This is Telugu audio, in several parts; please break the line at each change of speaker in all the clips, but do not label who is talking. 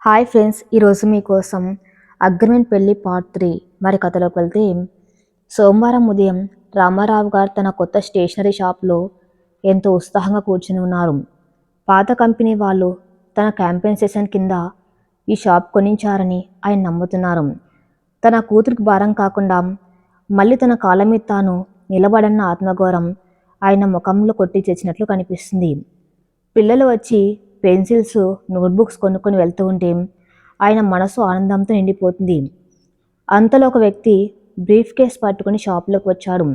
హాయ్ ఫ్రెండ్స్, ఈరోజు మీకోసం అగ్రిమెంట్ పెళ్లి పార్ట్ 3 మరి కథలోకి వెళ్తే సోమవారం ఉదయం రామారావు గారు తన కొత్త స్టేషనరీ షాప్లో ఎంతో ఉత్సాహంగా కూర్చుని ఉన్నారు. పాత కంపెనీ వాళ్ళు తన క్యాంపెయిన్ సెషన్ కింద ఈ షాప్ కొనించారని ఆయన నమ్ముతున్నారు. తన కూతురికి భారం కాకుండా మళ్ళీ తన కాళ్ళ మీద తాను నిలబడన్న ఆత్మగౌరవం ఆయన ముఖంలో కొట్టి తెచ్చినట్లు కనిపిస్తుంది. పిల్లలు వచ్చి పెన్సిల్స్, నోట్బుక్స్ కొనుక్కొని వెళ్తూ ఉంటే ఆయన మనసు ఆనందంతో నిండిపోతుంది. అంతలో ఒక వ్యక్తి బ్రీఫ్ కేస్ పట్టుకుని షాప్లోకి వచ్చాడు.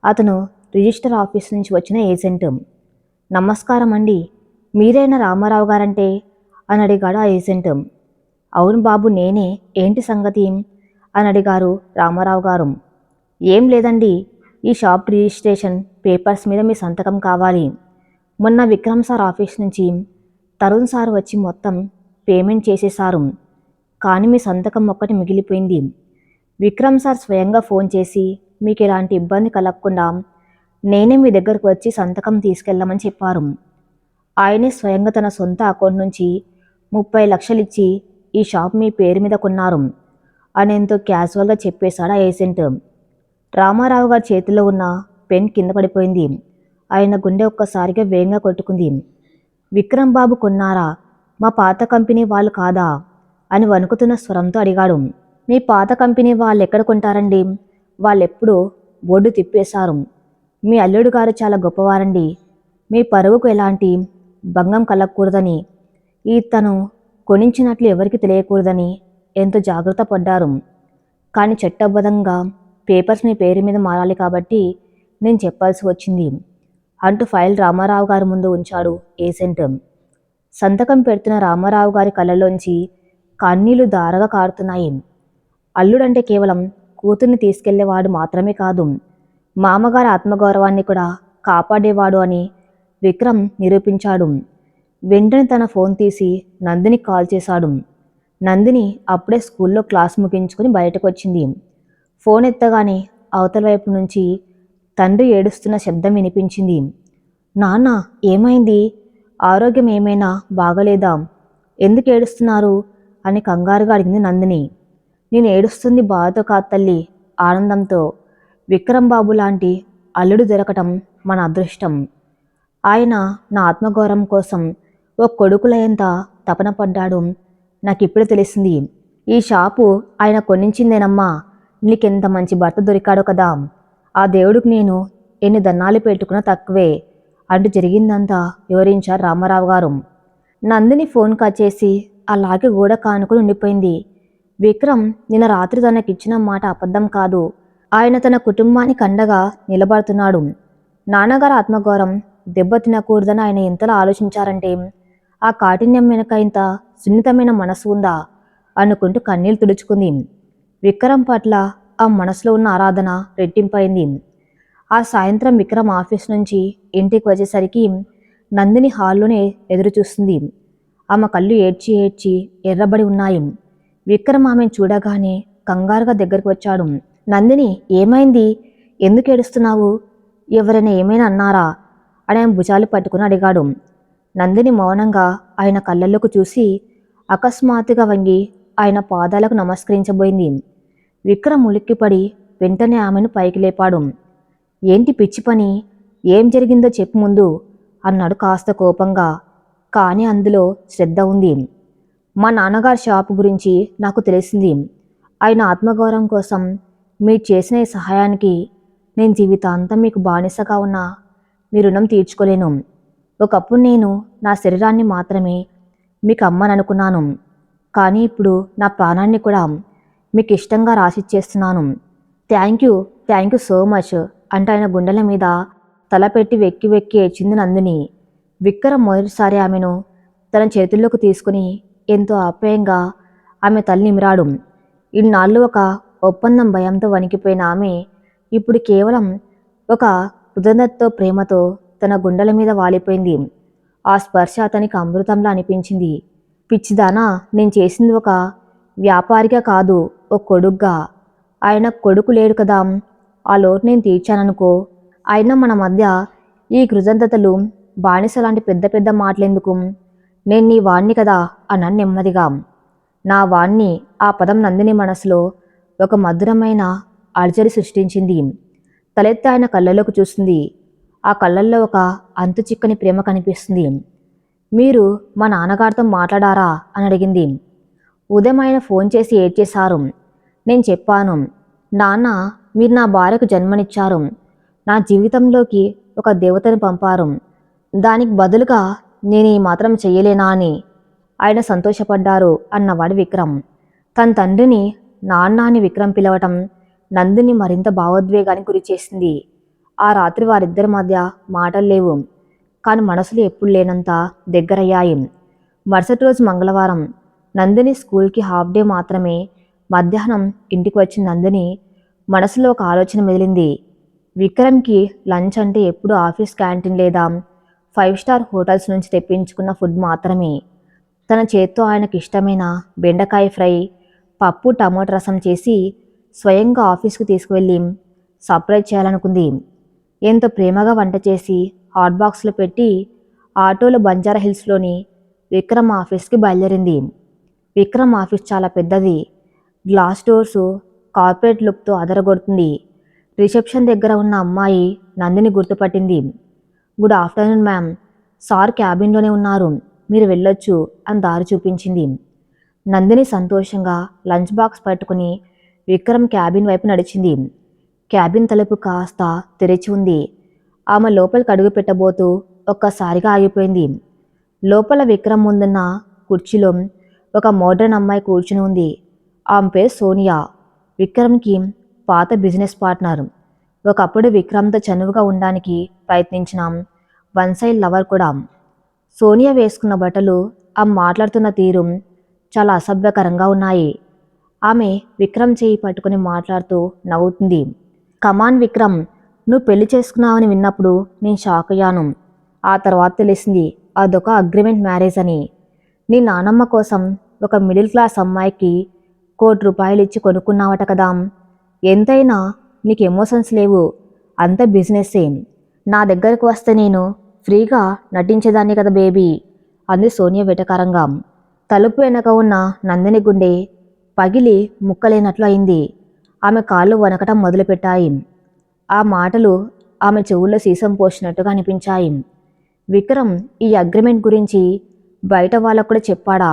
అతను రిజిస్టర్ ఆఫీస్ నుంచి వచ్చిన ఏజెంట్. నమస్కారం అండి, మీరైనా రామారావు గారంటే అని అడిగాడు ఆ ఏజెంట్. అవును బాబు, నేనే, ఏంటి సంగతి అని అడిగారు రామారావు గారు. ఏం లేదండి, ఈ షాప్ రిజిస్ట్రేషన్ పేపర్స్ మీద మీ సంతకం కావాలి. మొన్న విక్రమ్ సార్ ఆఫీస్ నుంచి తరుణ్ సార్ వచ్చి మొత్తం పేమెంట్ చేసేశారు, కానీ మీ సంతకం ఒక్కటి మిగిలిపోయింది. విక్రమ్ సార్ స్వయంగా ఫోన్ చేసి మీకు ఎలాంటి ఇబ్బంది కలగకుండా నేనే మీ దగ్గరకు వచ్చి సంతకం తీసుకెళ్ళమని చెప్పారు. ఆయనే స్వయంగా తన సొంత అకౌంట్ నుంచి 30 లక్షలు ఇచ్చి ఈ షాప్ మీ పేరు మీద కొన్నారు అని ఎంతో క్యాజువల్గా చెప్పేశాడు ఆ ఏజెంట్. రామారావు గారి చేతిలో ఉన్న పెన్ కింద పడిపోయింది. ఆయన గుండె ఒక్కసారిగా వేగంగా కొట్టుకుంది. విక్రమ్ బాబు కొన్నారా? మా పాత కంపెనీ వాళ్ళు కాదా అని వణుకుతున్న స్వరంతో అడిగాడు. మీ పాత కంపెనీ వాళ్ళు ఎక్కడ కొంటారండి? వాళ్ళెప్పుడూ బోర్డు తిప్పేశారు. మీ అల్లుడు గారు చాలా గొప్పవారండి. మీ పరువుకు ఎలాంటి భంగం కలగకూడదని, ఈ తను కొనించినట్లు ఎవరికి తెలియకూడదని ఎంతో జాగ్రత్త పడ్డారు. కానీ చట్టబద్ధంగా పేపర్స్ మీ పేరు మీద మారాలి కాబట్టి నేను చెప్పాల్సి వచ్చింది అంటూ ఫైల్ రామారావు గారి ముందు ఉంచాడు ఏజెంట్. సంతకం పెడుతున్న రామారావు గారి కళ్ళలోంచి కన్నీళ్లు ధారగా కారుతున్నాయి. అల్లుడంటే కేవలం కూతుర్ని తీసుకెళ్లేవాడు మాత్రమే కాదు, మామగారి ఆత్మగౌరవాన్ని కూడా కాపాడేవాడు అని విక్రమ్ నిరూపించాడు. వెంటనే తన ఫోన్ తీసి నందిని కాల్ చేశాడు. నందిని అప్పుడే స్కూల్లో క్లాస్ ముగించుకుని బయటకు వచ్చింది. ఫోన్ ఎత్తగానే అవతల వైపు నుంచి తండ్రి ఏడుస్తున్న శబ్దం వినిపించింది. నాన్న, ఏమైంది? ఆరోగ్యం ఏమైనా బాగలేదా? ఎందుకు ఏడుస్తున్నారు అని కంగారుగా అడిగింది నందిని. నేను ఏడుస్తుంది బాధతో కాదు తల్లి, ఆనందంతో. విక్రమ్ బాబు లాంటి అల్లుడు దొరకటం మన అదృష్టం. ఆయన నా ఆత్మగౌరవం కోసం ఓ కొడుకులయంత తపన పడ్డాడు. నాకిప్పుడు తెలిసింది. ఈ షాపు ఆయన కొనించిందేనమ్మా. నీకెంత మంచి భర్త దొరికాడో కదా. ఆ దేవుడికి నేను ఎన్ని దన్నాలు పెట్టుకున్నా తక్కువే అంటూ జరిగిందంతా వివరించారు రామారావు గారు. నందిని ఫోన్ కట్ చేసి అలాగే గోడ కానుకుని ఉండిపోయింది. విక్రమ్ నిన్న రాత్రి తనకిచ్చిన మాట అబద్ధం కాదు. ఆయన తన కుటుంబానికి అండగా నిలబడుతున్నాడు. నాన్నగారు ఆత్మగౌరవం దెబ్బతినకూడదని ఆయన ఎంతలా ఆలోచించారంటే ఆ కాఠిన్యం వెనుక ఇంత సున్నితమైన మనసు ఉందా అనుకుంటూ కన్నీళ్లు తుడుచుకుంది. విక్రమ్ పట్ల ఆ మనసులో ఉన్న ఆరాధన రెట్టింపైంది. ఆ సాయంత్రం విక్రమ్ ఆఫీస్ నుంచి ఇంటికి వచ్చేసరికి నందిని హాల్లోనే ఎదురు చూస్తుంది. ఆమె కళ్ళు ఏడ్చి ఏడ్చి ఎర్రబడి ఉన్నాయి. విక్రమ్ ఆమెను చూడగానే కంగారుగా దగ్గరకు వచ్చాడు. నందిని, ఏమైంది? ఎందుకు ఏడుస్తున్నావు? ఎవరైనా ఏమైనా అన్నారా అని ఆమె భుజాలు పట్టుకుని అడిగాడు. నందిని మౌనంగా ఆయన కళ్ళల్లోకి చూసి అకస్మాత్తుగా వంగి ఆయన పాదాలకు నమస్కరించబోయింది. విక్రమ్ ఉలిక్కిపడి వెంటనే ఆమెను పైకి లేపాడు. ఏంటి పిచ్చి పని? ఏం జరిగిందో చెప్పు ముందు అన్నాడు కాస్త కోపంగా. కానీ అందులో శ్రద్ధ ఉంది. మా నాన్నగారి షాపు గురించి నాకు తెలిసింది. ఆయన ఆత్మగౌరవం కోసం మీరు చేసిన ఈ సహాయానికి నేను జీవితాంతం మీకు బానిసగా ఉన్న మీ రుణం తీర్చుకోలేను. ఒకప్పుడు నేను నా శరీరాన్ని మాత్రమే మీకు అమ్మననుకున్నాను, కానీ ఇప్పుడు నా ప్రాణాన్ని కూడా మీకు ఇష్టంగా రాసిచ్చేస్తున్నాను. థ్యాంక్ యూ సో మచ్ అంటూ ఆయన గుండెల మీద తలపెట్టి వెక్కి వెక్కి ఏడ్చింది నందిని. విక్రమ్ మొదటిసారి ఆమెను తన చేతుల్లోకి తీసుకుని ఎంతో ఆప్యాయంగా ఆమె తల నిమిరాడు. ఇన్నాళ్ళు ఒక ఒప్పందం భయంతో వణికిపోయిన ఆమె ఇప్పుడు కేవలం ఒక కృతజ్ఞతతో, ప్రేమతో తన గుండెల మీద వాలిపోయింది. ఆ స్పర్శ అతనికి అమృతంలా అనిపించింది. పిచ్చిదానా, నేను చేసింది ఒక వ్యాపారిగా కాదు, ఓ కొడుగ్గా. ఆయన కొడుకు లేడు కదా, ఆ లోటు నేను తీర్చాననుకో. అయినా మన మధ్య ఈ కృతజ్ఞతలు, బానిస లాంటి పెద్ద పెద్ద మాటలెందుకు? నేను నీ వాణ్ణి కదా అన్నాను నెమ్మదిగా. నా వాణ్ణి ఆ పదం నందిని మనసులో ఒక మధురమైన అలజడి సృష్టించింది. తలెత్తి ఆయన కళ్ళలోకి చూస్తుంది. ఆ కళ్ళల్లో ఒక అంతు చిక్కని ప్రేమ కనిపిస్తుంది. మీరు మా నాన్నగారితో మాట్లాడారా అని అడిగింది. ఉదయం ఆయన ఫోన్ చేసి ఏడ్చేశారు. నేను చెప్పాను, నాన్న, మీరు నా భార్యకు జన్మనిచ్చారు, నా జీవితంలోకి ఒక దేవతను పంపారు, దానికి బదులుగా నేను ఈ మాత్రం చెయ్యలేనా అని. ఆయన సంతోషపడ్డారు అన్నవాడు విక్రమ్. తన తండ్రిని నాన్న అని విక్రమ్ పిలవటం నందిని మరింత భావోద్వేగానికి గురి చేసింది. ఆ రాత్రి వారిద్దరి మధ్య మాటలు లేవు, కానీ మనసులు ఎప్పుడు లేనంత దగ్గరయ్యాయి. మరుసటి రోజు మంగళవారం. నందిని స్కూల్కి హాఫ్ డే మాత్రమే. మధ్యాహ్నం ఇంటికి వచ్చిన నందిని మనసులో ఒక ఆలోచన మెదిలింది. విక్రమ్కి లంచ్ అంటే ఎప్పుడు ఆఫీస్ క్యాంటీన్ లేదా 5 స్టార్ హోటల్స్ నుంచి తెప్పించుకున్న ఫుడ్ మాత్రమే. తన చేత్తో ఆయనకి ఇష్టమైన బెండకాయ ఫ్రై, పప్పు, టమాటో రసం చేసి స్వయంగా ఆఫీస్కి తీసుకువెళ్ళి సర్ప్రైజ్ చేయాలనుకుంది. ఎంతో ప్రేమగా వంట చేసి హాట్ బాక్స్లో పెట్టి ఆటోలో బంజారా హిల్స్లోని విక్రమ్ ఆఫీస్కి బయలుదేరింది. విక్రమ్ ఆఫీస్ చాలా పెద్దది. గ్లాస్ డోర్సు కార్పొరేట్ లుక్తో అదరగొడుతుంది. రిసెప్షన్ దగ్గర ఉన్న అమ్మాయి నందిని గుర్తుపట్టింది. గుడ్ ఆఫ్టర్నూన్ మ్యామ్, సార్ క్యాబిన్లోనే ఉన్నారు, మీరు వెళ్ళొచ్చు అని దారి చూపించింది. నందిని సంతోషంగా లంచ్ బాక్స్ పట్టుకుని విక్రమ్ క్యాబిన్ వైపు నడిచింది. క్యాబిన్ తలుపు కాస్త తెరిచి ఉంది. ఆమె లోపలికి అడుగు పెట్టబోతూ ఒక్కసారిగా ఆగిపోయింది. లోపల విక్రమ్ ముందున్న కుర్చీలో ఒక మోడ్రన్ అమ్మాయి కూర్చుని ఉంది. ఆమె పేరు సోనియా, విక్రమ్కి పాత బిజినెస్ పార్ట్నర్. ఒకప్పుడు విక్రమ్తో చనువుగా ఉండడానికి ప్రయత్నించిన వన్ సైడ్ లవర్ కూడా. సోనియా వేసుకున్న బట్టలు, ఆమె మాట్లాడుతున్న తీరు చాలా అసభ్యకరంగా ఉన్నాయి. ఆమె విక్రమ్ చేయి పట్టుకుని మాట్లాడుతూ నవ్వుతుంది. కమాన్ విక్రమ్, నువ్వు పెళ్లి చేసుకున్నావని విన్నప్పుడు నేను షాక్ అయ్యాను. ఆ తర్వాత తెలిసింది అదొక అగ్రిమెంట్ మ్యారేజ్ అని. నీ నానమ్మ కోసం ఒక మిడిల్ క్లాస్ అమ్మాయికి ₹1,00,00,000 ఇచ్చి కొనుక్కున్నావట కదా. ఎంతైనా నీకు ఎమోషన్స్ లేవు, అంత బిజినెస్సే. నా దగ్గరకు వస్తే నేను ఫ్రీగా నటించేదాన్ని కదా బేబీ అంది సోనియా వెటకారంగా. తలుపు వెనక ఉన్న నందిని గుండె పగిలి ముక్కలేనట్లు అయింది. ఆమె కాళ్ళు వణకటం మొదలుపెట్టాయి. ఆ మాటలు ఆమె చెవుల్లో సీసం పోసినట్టుగా అనిపించాయి. విక్రమ్ ఈ అగ్రిమెంట్ గురించి బయట వాళ్ళకు కూడా చెప్పాడా?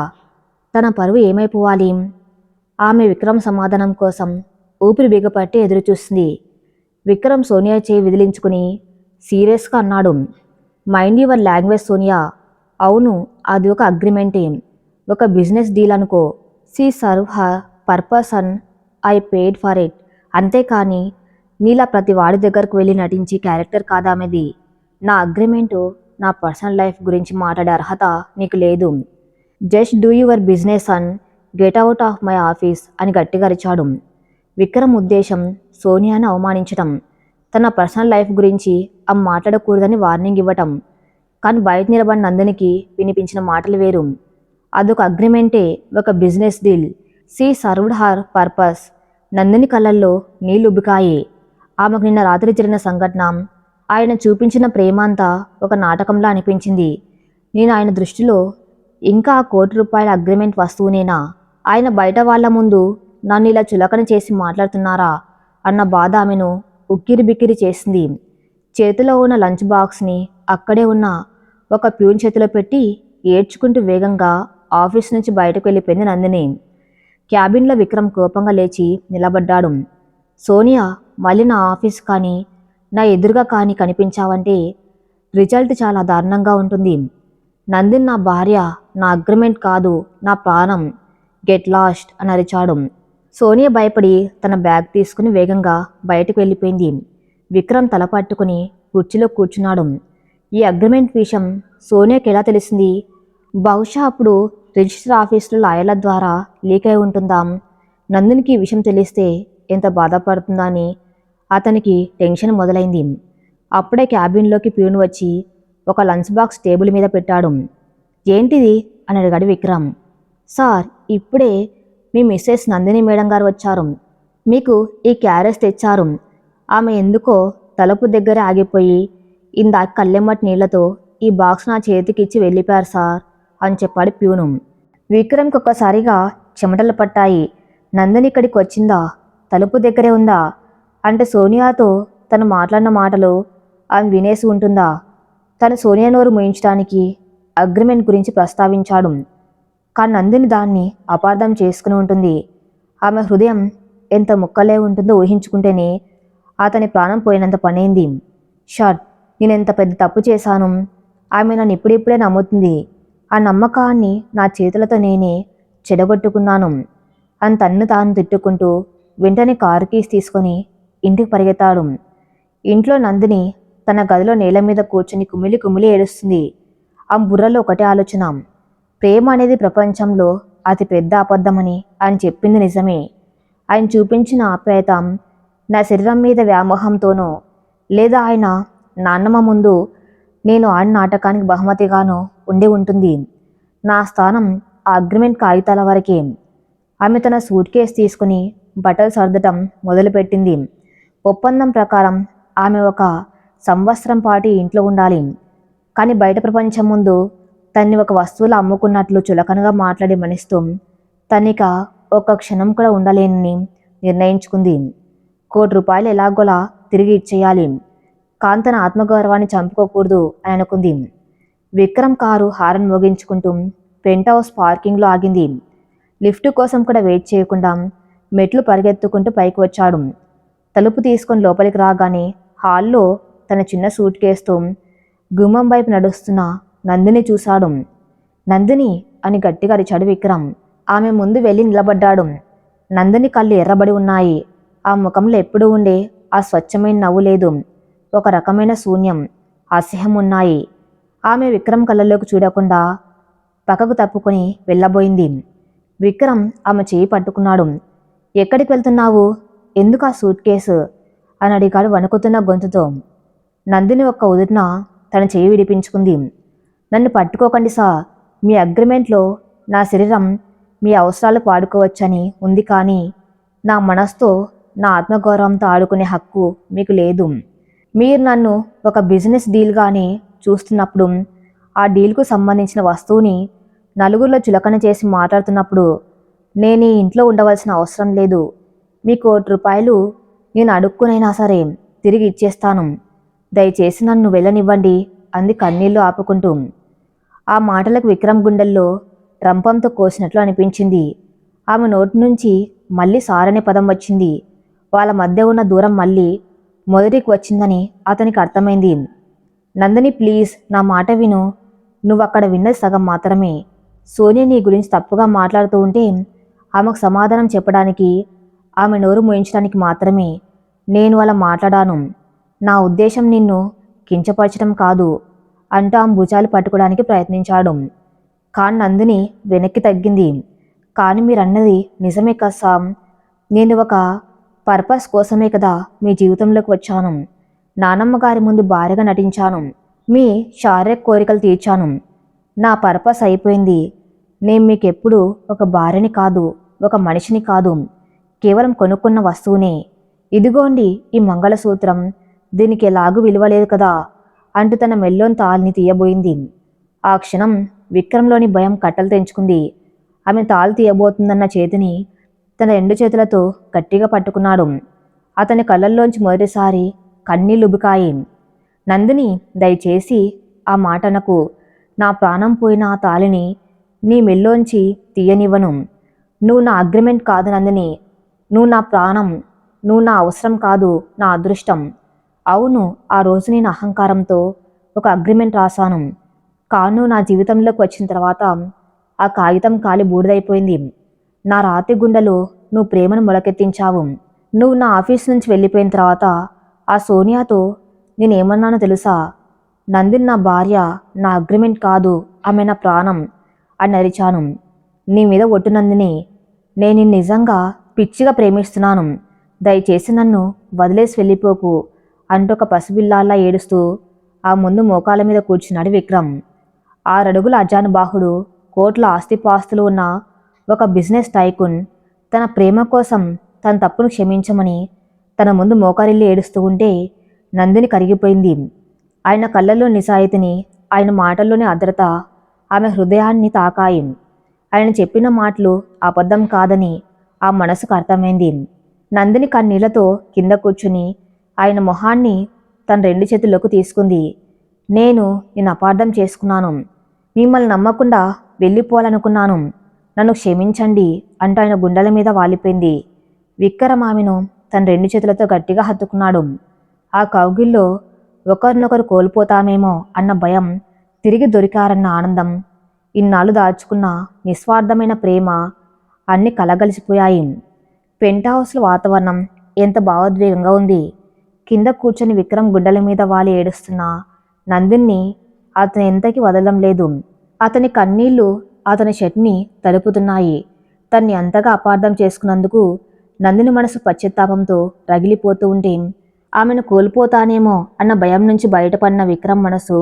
తన పరువు ఏమైపోవాలి? ఆమె విక్రమ్ సమాధానం కోసం ఊపిరి బిగపట్టి ఎదురుచూస్తుంది. విక్రమ్ సోనియా చేయి విదిలించుకుని సీరియస్గా అన్నాడు, మైండ్ యువర్ లాంగ్వేజ్ సోనియా. అవును, అది ఒక అగ్రిమెంటే, ఒక బిజినెస్ డీల్ అనుకో. She serve her purpose and I paid for it. అంతేకాని నీలా ప్రతి వాడి దగ్గరకు వెళ్ళి నటించి క్యారెక్టర్ కాదామెది. నా అగ్రిమెంటు నా పర్సనల్ లైఫ్ గురించి మాట్లాడే అర్హత నీకు లేదు. Just do your business and get out of my office అని గట్టిగా అరిచాడు. విక్రమ్ ఉద్దేశం సోనియాను అవమానించటం, తన పర్సనల్ లైఫ్ గురించి ఆమె మాట్లాడకూడదని వార్నింగ్ ఇవ్వటం. కానీ బయట నిలబడిన నందినికి వినిపించిన మాటలు వేరు. అదొక అగ్రిమెంటే, ఒక business deal. She served her purpose. Nandini కళ్ళల్లో నీళ్లు ఉబ్బికాయి. ఆమెకు నిన్న రాత్రి జరిగిన సంఘటన, ఆయన చూపించిన ప్రేమ అంతా ఒక నాటకంలా అనిపించింది. నేను ఆయన దృష్టిలో ఇంకా ఆ ₹1,00,00,000 అగ్రిమెంట్ వస్తువునేనా? ఆయన బయట వాళ్ల ముందు నన్ను ఇలా చులకన చేసి మాట్లాడుతున్నారా అన్న బాధ ఆమెను ఉక్కిరి బిక్కిరి చేసింది. చేతిలో ఉన్న లంచ్ బాక్స్ని అక్కడే ఉన్న ఒక ప్యూన్ చేతిలో పెట్టి ఏడ్చుకుంటూ వేగంగా ఆఫీస్ నుంచి బయటకు వెళ్ళిపోయింది నందిని. క్యాబిన్లో విక్రమ్ కోపంగా లేచి నిలబడ్డాడు. సోనియా, మళ్ళీ నా ఆఫీస్ కానీ నా ఎదురుగా కానీ కనిపించావంటే రిజల్ట్ చాలా దారుణంగా ఉంటుంది. నందిని నా భార్య, నా అగ్రిమెంట్ కాదు, నా ప్రాణం. గెట్ లాస్ట్ అని అరిచాడు. సోనియా భయపడి తన బ్యాగ్ తీసుకుని వేగంగా బయటకు వెళ్ళిపోయింది. విక్రమ్ తల పట్టుకుని కుర్చీలో కూర్చున్నాడు. ఈ అగ్రిమెంట్ విషయం సోనియాకి ఎలా తెలిసింది? బహుశా అప్పుడు రిజిస్టర్ ఆఫీసులో లాయర్ల ద్వారా లీక్ అయి ఉంటుందా? నందినికి ఈ విషయం తెలిస్తే ఎంత బాధపడుతుందా అని అతనికి టెన్షన్ మొదలైంది. అప్పుడే క్యాబిన్లోకి ప్యూన్ వచ్చి ఒక లంచ్ బాక్స్ టేబుల్ మీద పెట్టాడు. ఏంటిది అని అడిగాడు విక్రమ్. సార్, ఇప్పుడే మీ మిస్సెస్ నందిని మేడం గారు వచ్చారు, మీకు ఈ క్యారేజ్ తెచ్చారు. ఆమె ఎందుకో తలుపు దగ్గర ఆగిపోయి ఇందాక కళ్ళెమ్మటి నీళ్లతో ఈ బాక్స్ నా చేతికిచ్చి వెళ్ళిపోయారు సార్ అని చెప్పాడు ప్యూను. విక్రమ్కి ఒక్కసారిగా చెమటలు పట్టాయి. నందిని ఇక్కడికి వచ్చిందా? తలుపు దగ్గరే ఉందా? అంటే సోనియాతో తను మాట్లాడిన మాటలు ఆమె వినేసి ఉంటుందా? తను సోనియా నోరు మూయించడానికి అగ్రిమెంట్ గురించి ప్రస్తావించాడు. కానీ నందిని దాన్ని అపార్థం చేసుకుని ఉంటుంది. ఆమె హృదయం ఎంత ముక్కలే ఉంటుందో ఊహించుకుంటేనే అతని ప్రాణం పోయినంత పనైంది. షాట్, నేనెంత పెద్ద తప్పు చేశాను. ఆమె నన్ను ఇప్పుడిప్పుడే నమ్ముతుంది. ఆ నమ్మకాన్ని నా చేతులతో నేనే చెడగొట్టుకున్నాను అని తన్ను తాను తిట్టుకుంటూ వెంటనే కారు కీస్ తీసుకొని ఇంటికి పరిగెత్తాడు. ఇంట్లో నందిని తన గదిలో నేల మీద కూర్చుని కుమిలి కుమిలి ఏడుస్తుంది. ఆ బుర్రలో ఒకటే ఆలోచన, ప్రేమ అనేది ప్రపంచంలో అతి పెద్ద అబద్ధమని ఆయన చెప్పింది నిజమే. ఆయన చూపించిన ఆప్యాయత నా శరీరం మీద వ్యామోహంతోనో లేదా ఆయన నాన్నమ్మ ముందు నేను ఆడిన నాటకానికి బహుమతిగానో ఉండి ఉంటుంది. నా స్థానం ఆ అగ్రిమెంట్ కాగితాల వరకే. ఆమె తన సూట్ కేసు తీసుకుని బట్టలు సర్దటం మొదలుపెట్టింది. ఒప్పందం ప్రకారం ఆమె ఒక సంవత్సరం పాటు ఇంట్లో ఉండాలి. కానీ బయట ప్రపంచం ముందు తన్ని ఒక వస్తువులు అమ్ముకున్నట్లు చులకనగా మాట్లాడే మనిషితో తనిక ఒక్క క్షణం కూడా ఉండలేనని నిర్ణయించుకుంది. ₹1,00,00,000 ఎలాగోలా తిరిగి ఇచ్చేయాలి. కానీ తన ఆత్మగౌరవాన్ని చంపుకోకూడదు అని అనుకుంది. విక్రమ్ కారు హారన్ మోగించుకుంటూ పెంట్ హౌస్ పార్కింగ్లో ఆగింది. లిఫ్ట్ కోసం కూడా వెయిట్ చేయకుండా మెట్లు పరిగెత్తుకుంటూ పైకి వచ్చాడు. తలుపు తీసుకొని లోపలికి రాగానే హాల్లో తన చిన్న సూట్ కేసుతో గుమ్మం వైపు నడుస్తున్న నందిని చూశాడు. నందిని అని గట్టిగా అరిచాడు విక్రమ్. ఆమె ముందు వెళ్ళి నిలబడ్డాడు. నందిని కళ్ళు ఎర్రబడి ఉన్నాయి. ఆ ముఖంలో ఎప్పుడూ ఉండే ఆ స్వచ్ఛమైన నవ్వు లేదు. ఒక రకమైన శూన్యం, అసహ్యం ఉన్నాయి. ఆమె విక్రమ్ కళ్ళలోకి చూడకుండా పక్కకు తప్పుకొని వెళ్ళబోయింది. విక్రమ్ ఆమె చేయి పట్టుకున్నాడు. ఎక్కడికి వెళ్తున్నావు? ఎందుకు ఆ సూట్ కేసు అని అడిగాడు వణుకుతున్న గొంతుతో. నందిని ఒక్క ఉదుటిన తన చేయి విడిపించుకుంది. నన్ను పట్టుకోకండి సార్. మీ అగ్రిమెంట్లో నా శరీరం మీ అవసరాలకు వాడుకోవచ్చని ఉంది, కానీ నా మనసుతో నా ఆత్మగౌరవంతో ఆడుకునే హక్కు మీకు లేదు. మీరు నన్ను ఒక బిజినెస్ డీల్గానే చూస్తున్నప్పుడు ఆ డీల్కు సంబంధించిన వస్తువుని నలుగురిలో చులకన చేసి మాట్లాడుతున్నప్పుడు నేను ఈ ఇంట్లో ఉండవలసిన అవసరం లేదు. మీకు ₹1,00,00,000 నేను అడుక్కునైనా సరే తిరిగి ఇచ్చేస్తాను. దయచేసి నన్ను వెళ్ళనివ్వండి అంది కన్నీళ్లు ఆపుకుంటూ. ఆ మాటలకు విక్రమ్ గుండెల్లో రంపంతో కోసినట్లు అనిపించింది. ఆమె నోటి నుంచి మళ్ళీ సారనే పదం వచ్చింది. వాళ్ళ మధ్య ఉన్న దూరం మళ్ళీ మొదటికి వచ్చిందని అతనికి అర్థమైంది. నందిని, ప్లీజ్ నా మాట విను. నువ్వక్కడ విన్నది సగం మాత్రమే. సోనియా నీ గురించి తప్పుగా మాట్లాడుతూ ఉంటే ఆమెకు సమాధానం చెప్పడానికి, ఆమె నోరు మూయించడానికి మాత్రమే నేను అలా మాట్లాడాను. నా ఉద్దేశం నిన్ను కించపరచడం కాదు అంటూ ఆమె భుజాలు పట్టుకోవడానికి ప్రయత్నించాడు. కానీ నందిని వెనక్కి తగ్గింది. కానీ మీరన్నది నిజమే కదా సామ్. నేను ఒక పర్పస్ కోసమే కదా మీ జీవితంలోకి వచ్చాను. నానమ్మ గారి ముందు భార్యగా నటించాను. మీ శారీరక కోరికలు తీర్చాను. నా పర్పస్ అయిపోయింది. నేను మీకెప్పుడు ఒక భార్యని కాదు, ఒక మనిషిని కాదు, కేవలం కొనుక్కున్న వస్తువునే. ఇదిగోండి ఈ మంగళసూత్రం. దీనికి ఎలాగూ విలువలేదు కదా అంటూ తన మెల్లోని తాళిని తీయబోయింది. ఆ క్షణం విక్రమ్లోని భయం కట్టలు తెంచుకుంది. ఆమె తాళి తీయబోతుందన్న చేతిని తన 2 చేతులతో గట్టిగా పట్టుకున్నాడు. అతని కళ్ళల్లోంచి మొదటిసారి కన్నీళ్లుబుకాయి. నందిని, దయచేసి ఆ మాట అనకు. నా ప్రాణం పోయిన ఆ తాళిని నీ మెల్లోంచి తీయనివ్వను. నువ్వు నా అగ్రిమెంట్ కాదు నందిని. నువ్వు నా ప్రాణం. నువ్వు నా అవసరం కాదు, నా అదృష్టం. అవును, ఆ రోజు నేను అహంకారంతో ఒక అగ్రిమెంట్ రాశాను. కాను నా జీవితంలోకి వచ్చిన తర్వాత ఆ కాగితం కాలి బూడిదైపోయింది. నా రాతి గుండెలో నువ్వు ప్రేమను మొలకెత్తించావు. నువ్వు నా ఆఫీస్ నుంచి వెళ్ళిపోయిన తర్వాత ఆ సోనియాతో నేనేమన్నానో తెలుసా? నందిని నా భార్య, నా అగ్రిమెంట్ కాదు, ఆమె నా ప్రాణం అని అరిచాను. నీ మీద ఒట్టు నందిని, నేను నిన్ను నిజంగా పిచ్చిగా ప్రేమిస్తున్నాను. దయచేసి నన్ను వదిలేసి వెళ్ళిపోకు అంటూ ఒక పసిపిల్లాల్లా ఏడుస్తూ ఆ ముందు మోకాల మీద కూర్చున్నాడు విక్రమ్. 6 అడుగుల అజానుబాహుడు, కోట్ల ఆస్తిపాస్తులు ఉన్న ఒక బిజినెస్ టైకూన్ తన ప్రేమ కోసం తన తప్పును క్షమించమని తన ముందు మోకారిల్లి ఏడుస్తూ ఉంటే నందిని కరిగిపోయింది. ఆయన కళ్ళల్లో నిజాయితీని, ఆయన మాటల్లోని ఆర్ద్రత ఆమె హృదయాన్ని తాకాయి. ఆయన చెప్పిన మాటలు అబద్ధం కాదని ఆ మనసుకు అర్థమైంది. నందిని కన్నీళ్లతో కింద కూర్చుని ఆయన మొహాన్ని తన 2 చేతుల్లోకి తీసుకుంది. నేను నిన్ను అపార్థం చేసుకున్నాను. మిమ్మల్ని నమ్మకుండా వెళ్ళిపోవాలనుకున్నాను. నన్ను క్షమించండి అంటూ ఆయన గుండెల మీద వాలిపోయింది. విక్రమ్ ఆమెను తన 2 చేతులతో గట్టిగా హత్తుకున్నాడు. ఆ కౌగిల్లో ఒకరినొకరు కోల్పోతామేమో అన్న భయం, తిరిగి దొరికారన్న ఆనందం, ఇన్నాళ్ళు దాచుకున్న నిస్వార్థమైన ప్రేమ అన్నీ కలగలిసిపోయాయి. పెంట్ హౌస్లో వాతావరణం ఎంత భావోద్వేగంగా ఉంది. కింద కూర్చొని విక్రమ్ గుండెల మీద వాలి ఏడుస్తున్న నందిని అతను ఎంతకీ వదలడం లేదు. అతని కన్నీళ్లు అతని షర్ట్ని తడుపుతున్నాయి. తన్ని అంతగా అపార్థం చేసుకున్నందుకు నందిని మనసు పశ్చాత్తాపంతో రగిలిపోతూ ఉంటే, ఆమెను కోల్పోతానేమో అన్న భయం నుంచి బయటపడిన విక్రమ్ మనసు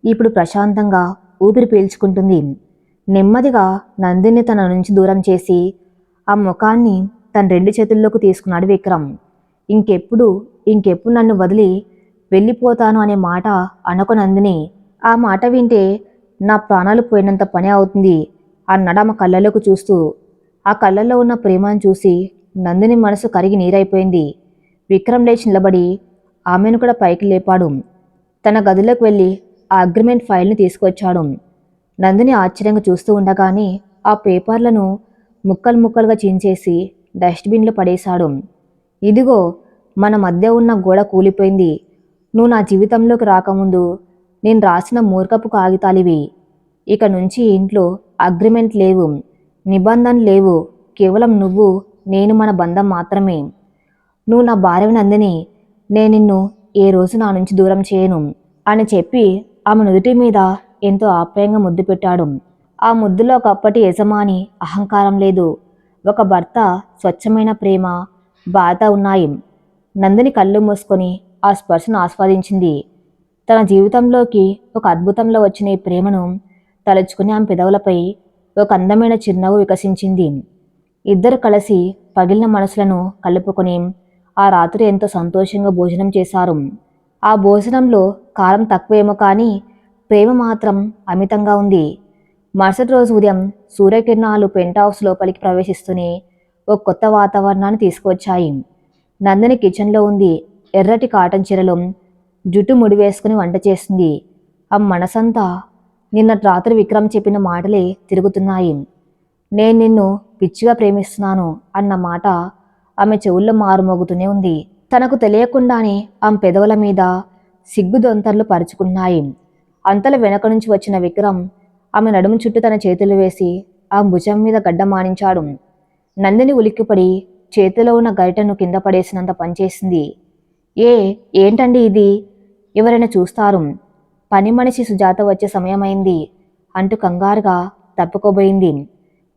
ఇప్పుడు ప్రశాంతంగా ఊపిరి పీల్చుకుంటుంది. నెమ్మదిగా నందిని తన నుంచి దూరం చేసి ఆ ముఖాన్ని తన 2 చేతుల్లోకి తీసుకున్నాడు విక్రమ్. ఇంకెప్పుడు నన్ను వదిలి వెళ్ళిపోతాను అనే మాట అనకు నందిని. ఆ మాట వింటే నా ప్రాణాలు పోయినంత పని అవుతుంది అన్నాడు ఆమె కళ్ళలోకి చూస్తూ. ఆ కళ్ళల్లో ఉన్న ప్రేమను చూసి నందిని మనసు కరిగి నీరైపోయింది. విక్రమ్ లేచి నిలబడి ఆమెను కూడా పైకి లేపాడు. తన గదిలోకి వెళ్ళి ఆ అగ్రిమెంట్ ఫైల్ని తీసుకొచ్చాడు. నందిని ఆశ్చర్యంగా చూస్తూ ఉండగానే ఆ పేపర్లను ముక్కలు ముక్కలుగా చించేసి డస్ట్బిన్లో పడేశాడు. ఇదిగో, మన మధ్య ఉన్న గోడ కూలిపోయింది. నువ్వు నా జీవితంలోకి రాకముందు నేను రాసిన మూర్ఖపు కాగితాలివి. ఇక నుంచి ఇంట్లో అగ్రిమెంట్ లేవు, నిబంధనలు లేవు. కేవలం నువ్వు నేను మన బంధం మాత్రమే. నువ్వు నా భార్యవి నందిని. నేను నిన్ను ఏ రోజు నా నుంచి దూరం చేయను అని చెప్పి ఆమె నుదుటి మీద ఎంతో ఆప్యాయంగా ముద్దు పెట్టాడు. ఆ ముద్దులో ఒకప్పటి యజమాని అహంకారం లేదు. ఒక భర్త స్వచ్ఛమైన ప్రేమ, బాధ ఉన్నాయి. నందిని కళ్ళు మూసుకొని ఆ స్పర్శను ఆస్వాదించింది. తన జీవితంలోకి ఒక అద్భుతంలో వచ్చిన ఈ ప్రేమను తలుచుకుని ఆమె పెదవులపై ఒక అందమైన చిరునవ్వు వికసించింది. ఇద్దరు కలిసి పగిలిన మనసులను కలుపుకొని ఆ రాత్రి ఎంతో సంతోషంగా భోజనం చేశారు. ఆ భోజనంలో కారం తక్కువేమో కానీ ప్రేమ మాత్రం అమితంగా ఉంది. మరుసటి రోజు ఉదయం సూర్యకిరణాలు పెంట్ హౌస్ లోపలికి ప్రవేశిస్తూనే ఒక కొత్త వాతావరణాన్ని తీసుకువచ్చాయి. నందిని కిచెన్లో ఉంది. ఎర్రటి కాటన్ చీరలో జుట్టు ముడివేసుకుని వంట చేస్తుంది. ఆ మనసంతా నిన్నటి రాత్రి విక్రమ్ చెప్పిన మాటలే తిరుగుతున్నాయి. నేను నిన్ను పిచ్చిగా ప్రేమిస్తున్నాను అన్న మాట ఆమె చెవుల్లో మారుమోగుతూనే ఉంది. తనకు తెలియకుండానే ఆమె పెదవుల మీద సిగ్గు దొంతర్లు పరుచుకున్నాయి. అంతలో వెనక నుంచి వచ్చిన విక్రమ్ ఆమె నడుము చుట్టూ తన చేతులు వేసి ఆమె భుజం మీద గడ్డ మానించాడు. నందిని ఉలిక్కిపడి చేతిలో ఉన్న గరిటెను కింద పడేసినంత పనిచేసింది. ఏంటండి ఇది? ఎవరైనా చూస్తారు. పని మనిషి సుజాత వచ్చే సమయమైంది అంటూ కంగారుగా తప్పుకోబోయింది.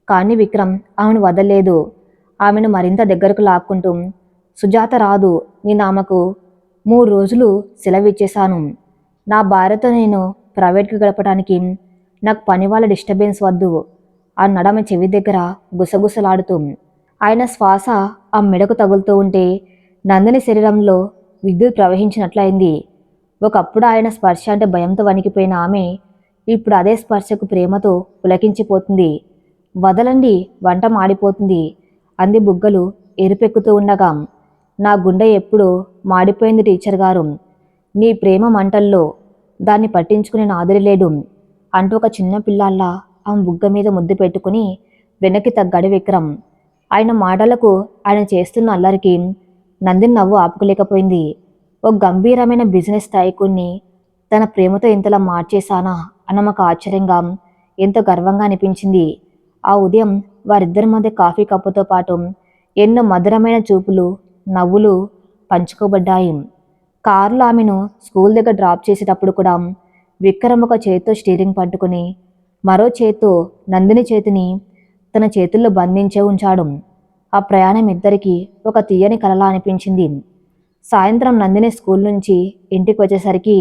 కానీ విక్రమ్ ఆమెను వదలలేదు. ఆమెను మరింత దగ్గరకు లాక్కుంటూ, సుజాత రాదు. నేను ఆమెకు 3 రోజులు సెలవిచ్చేశాను. నా భార్యతో నేను ప్రైవేట్గా గడపడానికి నాకు పని వాళ్ళ డిస్టర్బెన్స్ వద్దు అన్నాడు ఆమె చెవి దగ్గర గుసగుసలాడుతూ. ఆయన శ్వాస ఆ మెడకు తగులుతూ ఉంటే నందిని శరీరంలో విద్యుత్ ప్రవహించినట్లయింది. ఒకప్పుడు ఆయన స్పర్శ అంటే భయంతో వణికిపోయిన ఆమె ఇప్పుడు అదే స్పర్శకు ప్రేమతో పులకించిపోతుంది. వదలండి, వంట మాడిపోతుంది అంది బుగ్గలు ఎరుపెక్కుతూ ఉండగా. నా గుండె ఎప్పుడో మాడిపోయింది టీచర్ గారు. నీ ప్రేమ మంటల్లో దాన్ని పట్టించుకునే నాదురి లేడు అంటూ ఒక చిన్న పిల్లాల్లా ఆమె బుగ్గ మీద ముద్దు పెట్టుకుని వెనక్కి తగ్గాడు విక్రమ్. ఆయన మాటలకు, ఆయన చేస్తున్న అల్లరికి నందిని నవ్వు ఆపుకోలేకపోయింది. ఒక గంభీరమైన బిజినెస్ టైకూన్ని తన ప్రేమతో ఇంతలా మార్చేశానా అన్నమాకు ఆశ్చర్యంగా, ఎంతో గర్వంగా అనిపించింది. ఆ ఉదయం వారిద్దరి మధ్య కాఫీ కప్పుతో పాటు ఎన్నో మధురమైన చూపులు, నవ్వులు పంచుకోబడ్డాయి. కారులో ఆమెను స్కూల్ దగ్గర డ్రాప్ చేసేటప్పుడు కూడా విక్రమ్ ఒక చేత్తో స్టీరింగ్ పట్టుకుని మరో చేత్తో నందిని చేతిని తన చేతుల్లో బంధించే ఉంచాడు. ఆ ప్రయాణం ఇద్దరికీ ఒక తీయని కలలా అనిపించింది. సాయంత్రం నందిని స్కూల్ నుంచి ఇంటికి వచ్చేసరికి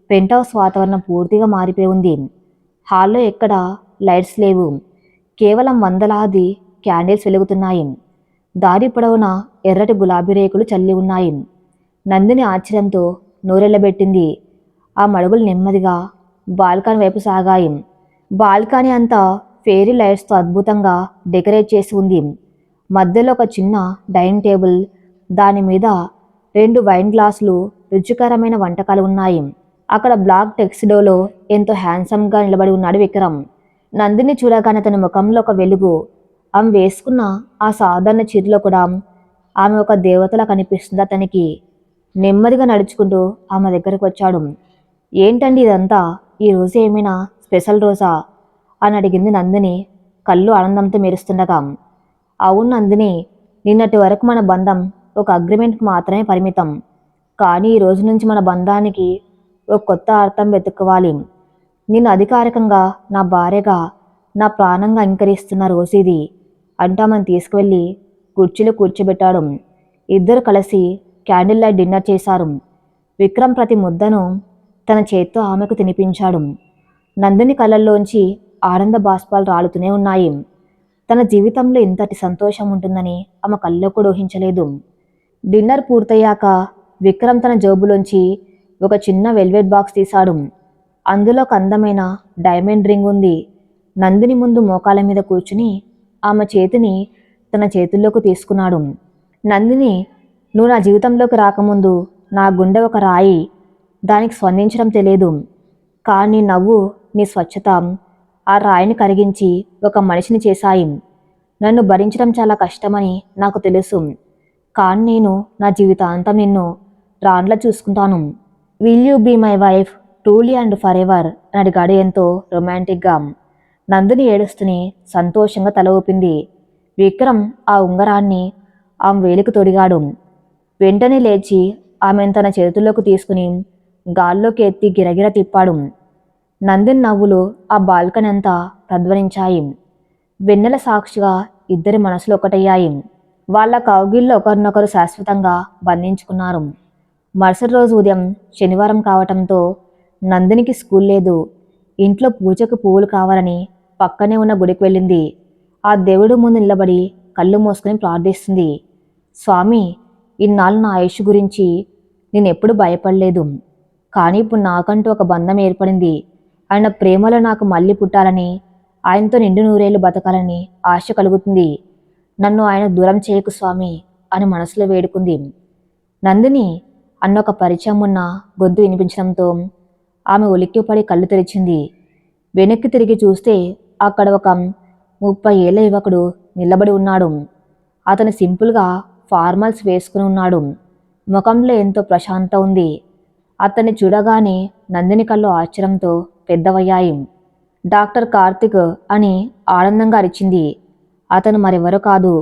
పెంట్ హౌస్ వాతావరణం పూర్తిగా మారిపోయి ఉంది. హాల్లో ఎక్కడా లైట్స్ లేవు. కేవలం వందలాది క్యాండిల్స్ వెలుగుతున్నాయి. దారి పొడవునా ఎర్రటి గులాబీ రేకులు చల్లి ఉన్నాయి. నందిని ఆశ్చర్యంతో నోరెళ్లబెట్టింది. ఆ మడుగులు నెమ్మదిగా బాల్కనీ వైపు సాగాయి. బాల్కనీ అంతా ఫెయిరీ లైట్స్తో అద్భుతంగా డెకరేట్ చేసి ఉంది. మధ్యలో ఒక చిన్న డైనింగ్ టేబుల్, దాని మీద 2 వైన్ గ్లాసులు, రుచికరమైన వంటకాలు ఉన్నాయి. అక్కడ బ్లాక్ టెక్సిడోలో ఎంతో హ్యాండ్సమ్గా నిలబడి ఉన్నాడు విక్రమ్. నందిని చూడగానే అతని ముఖంలో ఒక వెలుగు. ఆమె వేసుకున్న ఆ సాధారణ చీరలో కూడా ఆమె ఒక దేవతలా కనిపిస్తుంది అతనికి. నెమ్మదిగా నడుచుకుంటూ ఆమె దగ్గరకు వచ్చాడు. ఏంటండి ఇదంతా? ఈరోజు ఏమైనా స్పెషల్ రోజా అని అడిగింది నందిని, కళ్ళు ఆనందంతో మెరుస్తుండగా. అవును నందిని, నిన్నటి వరకు మన బంధం ఒక అగ్రిమెంట్కి మాత్రమే పరిమితం. కానీ ఈ రోజు నుంచి మన బంధానికి ఒక కొత్త అర్థం వెతుక్కోవాలి. నేను అధికారికంగా నా భార్యగా, నా ప్రాణంగా అంగీకరిస్తున్న రోజు ఇది అంటూ ఆమెను తీసుకువెళ్ళి కుర్చీలో కూర్చోబెట్టాడు. ఇద్దరు కలిసి క్యాండిల్ లైట్ డిన్నర్ చేశారు. విక్రమ్ ప్రతి ముద్దను తన చేత్తో ఆమెకు తినిపించాడు. నందిని కళ్ళల్లోంచి ఆనంద బాష్పాలు రాలుతూనే ఉన్నాయి. తన జీవితంలో ఇంతటి సంతోషం ఉంటుందని ఆమె కల్లో కూడా ఊహించలేదు. డిన్నర్ పూర్తయ్యాక విక్రమ్ తన జేబులోంచి ఒక చిన్న వెల్వెట్ బాక్స్ తీశాడు. అందులో ఒక అందమైన డైమండ్ రింగ్ ఉంది. నందిని ముందు మోకాల మీద కూర్చుని ఆమె చేతిని తన చేతుల్లోకి తీసుకున్నాడు. నందిని, నువ్వు నా జీవితంలోకి రాకముందు నా గుండె ఒక రాయి, దానికి స్పందించడం తెలియదు. కానీ నవ్వు, నీ స్వచ్ఛత ఆ రాయిని కరిగించి ఒక మనిషిని చేశాయి. నన్ను భరించడం చాలా కష్టమని నాకు తెలుసు, కానీ నేను నా జీవితాంతం నిన్ను రాన్లా చూసుకుంటాను. Will you be my wife truly and forever అని అడిగాడు ఎంతో రొమాంటిక్గా. నందిని ఏడుస్తూనే సంతోషంగా తల ఊపింది. విక్రమ్ ఆ ఉంగరాన్ని ఆమె వేలికి తొడిగాడు. వెంటనే లేచి ఆమెను తన చేతుల్లోకి తీసుకుని గాల్లోకి ఎత్తి గిరగిర తిప్పాడు. నందిని నవ్వులు ఆ బాల్కనీ అంతా ప్రధ్వనించాయి. వెన్నెల సాక్షిగా ఇద్దరి మనసులు ఒకటయ్యాయి. వాళ్ళ కౌగిల్లో ఒకరినొకరు శాశ్వతంగా బంధించుకున్నారు. మరుసటి రోజు ఉదయం శనివారం కావటంతో నందినికి స్కూల్ లేదు. ఇంట్లో పూజకు పువ్వులు కావాలని పక్కనే ఉన్న గుడికి వెళ్ళింది. ఆ దేవుడు ముందు నిలబడి కళ్ళు మూసుకొని ప్రార్థిస్తుంది. స్వామి, ఇన్నాళ్ళు నా ఆయుష్ గురించి నేనెప్పుడు భయపడలేదు, కానీ ఇప్పుడు నాకంటూ ఒక బంధం ఏర్పడింది. ఆయన ప్రేమలో నాకు మళ్ళీ పుట్టాలని, ఆయనతో నిండు నూరేళ్లు బతకాలని ఆశ కలుగుతుంది. నన్ను ఆయన దూరం చేయకు స్వామి అని మనసులో వేడుకుంది. నందిని అన్న ఒక పరిచయం ఉన్న గొంతు వినిపించడంతో ఆమె ఉలిక్కిపడి కళ్ళు తెరిచింది. వెనక్కి తిరిగి చూస్తే అక్కడ ఒక 30 ఏళ్ల యువకుడు నిలబడి ఉన్నాడు. అతను సింపుల్గా ఫార్మల్స్ వేసుకుని ఉన్నాడు. ముఖంలో ఎంతో ప్రశాంతత ఉంది. అతన్ని చూడగానే నందిని కళ్ళు ఆశ్చర్యంతో పెద్దవయ్యాయి. డాక్టర్ కార్తిక్ అని ఆనందంగా అరిచింది. అతను మరెవరో కాదు,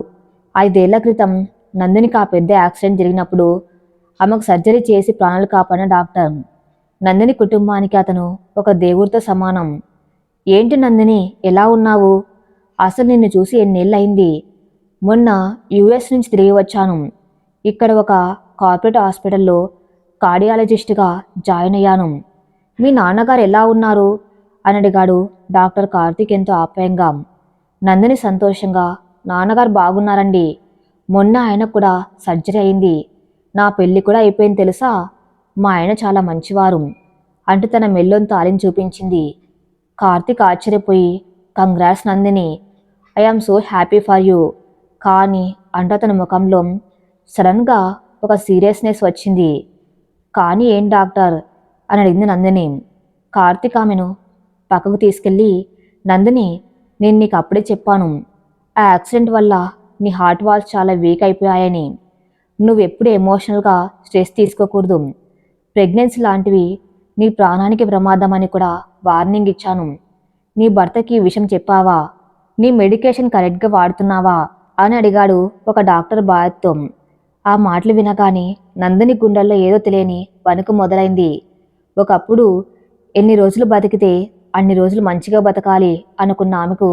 5 ఏళ్ల క్రితం నందినికి ఆ పెద్ద యాక్సిడెంట్ జరిగినప్పుడు ఆమెకు సర్జరీ చేసి ప్రాణాలు కాపాడిన డాక్టర్. నందిని కుటుంబానికి అతను ఒక దేవుడితో సమానం. ఏంటి నందిని, ఎలా ఉన్నావు? అసలు నిన్ను చూసి ఎన్నేళ్ళయింది? మొన్న యుఎస్ నుంచి తిరిగి వచ్చాను. ఇక్కడ ఒక కార్పొరేట్ హాస్పిటల్లో కార్డియాలజిస్ట్గా జాయిన్ అయ్యాను. మీ నాన్నగారు ఎలా ఉన్నారు అని అడిగాడు డాక్టర్ కార్తిక్ ఎంతో ఆప్యాయంగా. నందిని సంతోషంగా, నాన్నగారు బాగున్నారండి. మొన్న ఆయనకు కూడా సర్జరీ అయింది. నా పెళ్ళి కూడా అయిపోయింది తెలుసా. మా ఆయన చాలా మంచివారు అంటూ తన మెల్లోని తాళిని చూపించింది. కార్తిక్ ఆశ్చర్యపోయి, congrats Nandini, I am so happy for you. కానీ అంటూ అతని ముఖంలో సడన్గా ఒక సీరియస్నెస్ వచ్చింది. కానీ ఏం డాక్టర్ అని అడిగింది నందిని. కార్తిక్ ఆమెను పక్కకు తీసుకెళ్ళి, నందిని, నేను నీకు అప్పుడే చెప్పాను, ఆ యాక్సిడెంట్ వల్ల నీ హార్ట్ వాల్స్ చాలా వీక్ అయిపోయాయని. నువ్వెప్పుడు ఎమోషనల్గా స్ట్రెస్ తీసుకోకూడదు. ప్రెగ్నెన్సీ లాంటివి నీ ప్రాణానికి ప్రమాదం అని కూడా వార్నింగ్ ఇచ్చాను. నీ భర్తకి ఈ విషయం చెప్పావా? నీ మెడికేషన్ కరెక్ట్గా వాడుతున్నావా అని అడిగాడు ఒక డాక్టర్ బాధ్యతతో. ఆ మాటలు వినగానే నందిని గుండెల్లో ఏదో తెలియని వణుకు మొదలైంది. ఒకప్పుడు ఎన్ని రోజులు బతికితే అన్ని రోజులు మంచిగా బతకాలి అనుకున్న ఆమెకు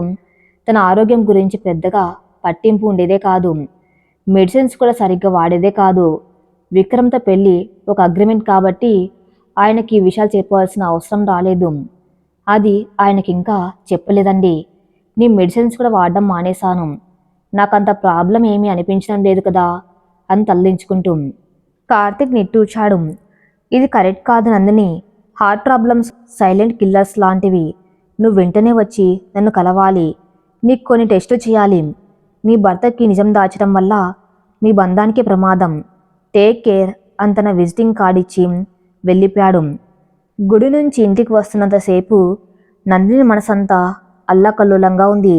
తన ఆరోగ్యం గురించి పెద్దగా పట్టింపు ఉండేదే కాదు. మెడిసిన్స్ కూడా సరిగ్గా వాడేదే కాదు. విక్రమ్తో పెళ్ళి ఒక అగ్రిమెంట్ కాబట్టి ఆయనకి ఈ విషయాలు చెప్పవలసిన అవసరం రాలేదు. అది ఆయనకి ఇంకా చెప్పలేదండి. నీ మెడిసిన్స్ కూడా వాడడం మానేశాను. నాకంత ప్రాబ్లం ఏమీ అనిపించడం లేదు కదా అని తలదించుకుంటూ కార్తిక్ నిట్టూర్చాడు. ఇది కరెక్ట్ కాదు Nandini. Heart problems silent killers లాంటివి. నువ్వు వెంటనే వచ్చి నన్ను కలవాలి. నీకు కొన్ని టెస్టులు చేయాలి. నీ భర్తకి నిజం దాచడం వల్ల మీ బంధానికి ప్రమాదం. టేక్ కేర్ అని తన విజిటింగ్ కార్డ్ ఇచ్చి వెళ్ళిపోయాడు. గుడి నుంచి ఇంటికి వస్తున్నంతసేపు నందిని మనసంతా అల్లకల్లోలంగా ఉంది.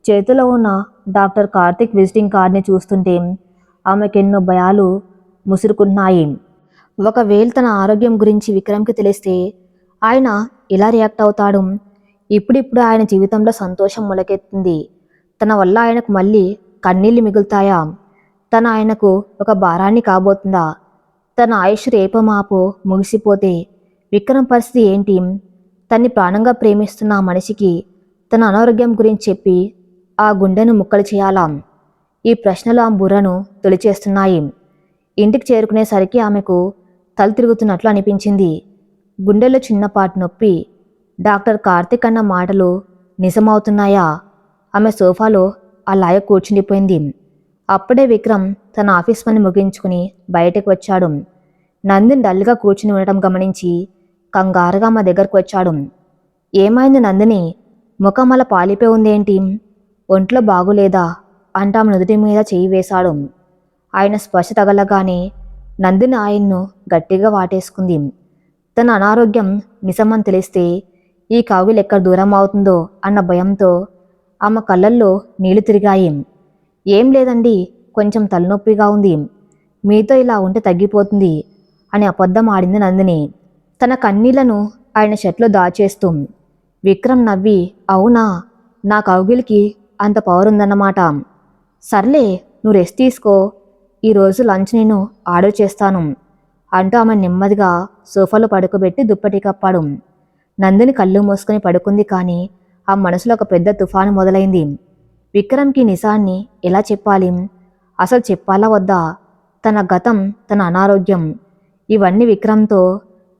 చేతిలో ఉన్న డాక్టర్ కార్తిక్ విజిటింగ్ కార్డ్ని చూస్తుంటే ఆమెకెన్నో భయాలు ముసురుకుంటున్నాయి. ఒకవేళ తన ఆరోగ్యం గురించి విక్రమ్కి తెలిస్తే ఆయన ఎలా రియాక్ట్ అవుతాడు? ఇప్పుడిప్పుడు ఆయన జీవితంలో సంతోషం మొలకెత్తింది. తన వల్ల ఆయనకు మళ్ళీ కన్నీళ్లు మిగులుతాయా? తన ఆయనకు ఒక భారాన్ని కాబోతుందా? తన ఆయుష్ రేపో మాపో ముగిసిపోతే విక్రమ్ పరిస్థితి ఏంటి? తన్ని ప్రాణంగా ప్రేమిస్తున్న ఆ మనిషికి తన అనారోగ్యం గురించి చెప్పి ఆ గుండెను ముక్కలు చేయాలా? ఈ ప్రశ్నలు ఆ బుర్రను తొలిచేస్తున్నాయి. ఇంటికి చేరుకునేసరికి ఆమెకు తల తిరుగుతున్నట్లు అనిపించింది. గుండెలో చిన్నపాటి నొప్పి. డాక్టర్ కార్తిక్ అన్న మాటలు నిజమవుతున్నాయా? ఆమె సోఫాలో అలాగే కూర్చుండిపోయింది. అప్పుడే విక్రమ్ తన ఆఫీస్ పని ముగించుకుని బయటకు వచ్చాడు. నందిని డల్గా కూర్చుని ఉండటం గమనించి కంగారుగా మా దగ్గరకు వచ్చాడు. ఏమైంది నందిని? ముఖం అలా పాలిపోయి ఉందేంటి? ఒంట్లో బాగులేదా అంటూ ఆమె నుదుటి మీద చేయి వేశాడు. ఆయన స్పర్శ తగలగానే నందిని ఆయన్ను గట్టిగా వాటేసుకుంది. తన అనారోగ్యం నిజమని తెలిస్తే ఈ కౌగిల్ ఎక్కడ దూరం అవుతుందో అన్న భయంతో ఆమె కళ్ళల్లో నీళ్లు తిరిగాయి. ఏం లేదండి, కొంచెం తలనొప్పిగా ఉంది. మీతో ఇలా ఉంటే తగ్గిపోతుంది అని అబద్ధం ఆడింది నందిని, తన కన్నీళ్లను ఆయన షర్ట్లో దాచేస్తూ. విక్రమ్ నవ్వి, అవునా, నా కౌగిలికి అంత పవర్ ఉందన్నమాట. సర్లే, నువ్వు రెస్ట్ తీసుకో, ఈరోజు లంచ్ నేను ఆర్డర్ చేస్తాను అంటూ ఆమె నెమ్మదిగా సోఫాలో పడుకోబెట్టి దుప్పటి కప్పాడు. నందిని కళ్ళు మూసుకొని పడుకుంది. కానీ ఆ మనసులో ఒక పెద్ద తుఫాను మొదలైంది. విక్రమ్కి నిజాన్ని ఎలా చెప్పాలి? అసలు చెప్పాలా వద్దా? తన గతం, తన అనారోగ్యం, ఇవన్నీ విక్రమ్తో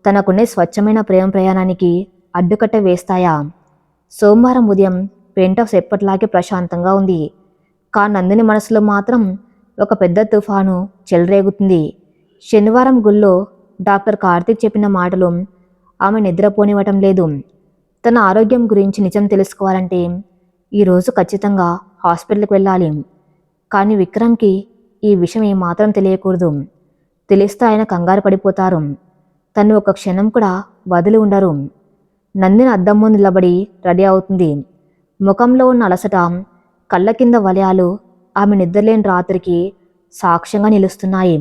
తనకునే స్వచ్ఛమైన ప్రేమ ప్రయాణానికి అడ్డుకట్ట వేస్తాయా? సోమవారం ఉదయం పెయింట్ హౌస్ ఎప్పటిలాగే ప్రశాంతంగా ఉంది. కానీ నందిని మనసులో మాత్రం ఒక పెద్ద తుఫాను చెలరేగుతుంది. శనివారం గుళ్ళో డాక్టర్ కార్తిక్ చెప్పిన మాటలు ఆమె నిద్రపోనివ్వటం లేదు. తన ఆరోగ్యం గురించి నిజం తెలుసుకోవాలంటే ఈరోజు ఖచ్చితంగా హాస్పిటల్కి వెళ్ళాలి. కానీ విక్రమ్కి ఈ విషయం ఏమాత్రం తెలియకూడదు. తెలిస్తే ఆయన కంగారు పడిపోతారు. తను ఒక క్షణం కూడా వదిలి ఉండరు. నందిని అద్దం ముందు నిలబడి రెడీ అవుతుంది. ముఖంలో ఉన్న అలసట, కళ్ళ కింద వలయాలు ఆమె నిద్రలేని రాత్రికి సాక్ష్యంగా నిలుస్తున్నాయి.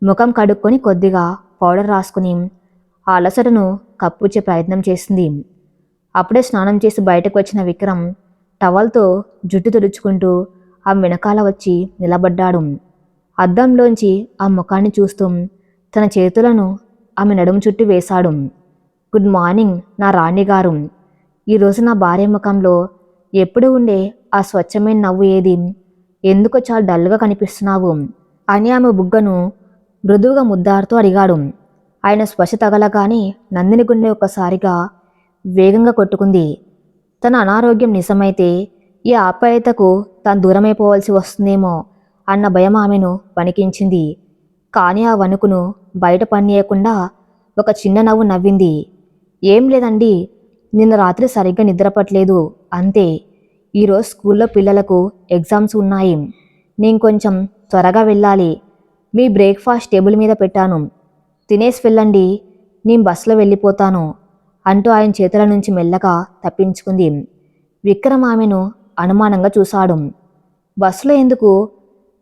ముఖం కడుక్కొని కొద్దిగా పౌడర్ రాసుకుని ఆ అలసటను కప్పుచ్చే ప్రయత్నం చేసింది. అప్పుడే స్నానం చేసి బయటకు వచ్చిన విక్రమ్ టవల్తో జుట్టు తుడుచుకుంటూ ఆ వెనకాల వచ్చి నిలబడ్డాడు. అద్దంలోంచి ఆ ముఖాన్ని చూస్తూ తన చేతులను ఆమె నడుము చుట్టూ వేశాడు. గుడ్ మార్నింగ్ నా రాణిగారు. ఈరోజు నా భార్య ముఖంలో ఎప్పుడు ఉండే ఆ స్వచ్ఛమైన నవ్వు ఏది? ఎందుకో చాలా డల్గా కనిపిస్తున్నావు అని ఆమె బుగ్గను మృదువుగా ముద్దాడుతూ అడిగాడు. ఆయన స్పర్శ తగలగానే నందిని గుండె ఒక్కసారిగా వేగంగా కొట్టుకుంది. తన అనారోగ్యం నిజమైతే ఈ ఆప్యాయతకు తాను దూరమైపోవలసి వస్తుందేమో అన్న భయం ఆమెను వణికించింది. కానీ ఆ వణుకును బయట పనియకుండా ఒక చిన్న నవ్వు నవ్వింది. ఏం లేదండి, నిన్న రాత్రి సరిగ్గా నిద్రపట్టలేదు అంతే. ఈరోజు స్కూల్లో పిల్లలకు ఎగ్జామ్స్ ఉన్నాయి. నేను కొంచెం త్వరగా వెళ్ళాలి. మీ బ్రేక్ఫాస్ట్ టేబుల్ మీద పెట్టాను, తినేసి వెళ్ళండి, నేను బస్సులో వెళ్ళిపోతాను అంటూ ఆయన చేతుల నుంచి మెల్లగా తప్పించుకుంది. విక్రమ్ ఆమెను అనుమానంగా చూశాడు. బస్సులో ఎందుకు?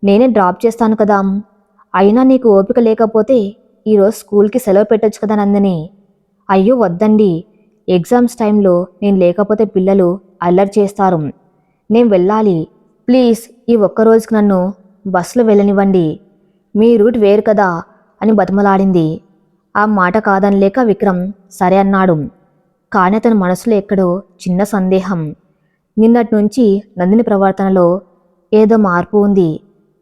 నేనే డ్రాప్ చేస్తాను కదా. అయినా నీకు ఓపిక లేకపోతే ఈరోజు స్కూల్కి సెలవు పెట్టొచ్చు కదా నందిని. అయ్యో వద్దండి, ఎగ్జామ్స్ టైంలో నేను లేకపోతే పిల్లలు అల్లరి చేస్తారు. నేను వెళ్ళాలి, ప్లీజ్ ఈ ఒక్కరోజుకి నన్ను బస్సులో వెళ్ళనివ్వండి, మీ రూట్ వేరు కదా అని బతిమలాడింది. ఆ మాట కాదనలేక విక్రమ్ సరే అన్నాడు. కానీ అతని మనసులో ఎక్కడో చిన్న సందేహం. నిన్నటి నుంచి నందిని ప్రవర్తనలో ఏదో మార్పు ఉంది.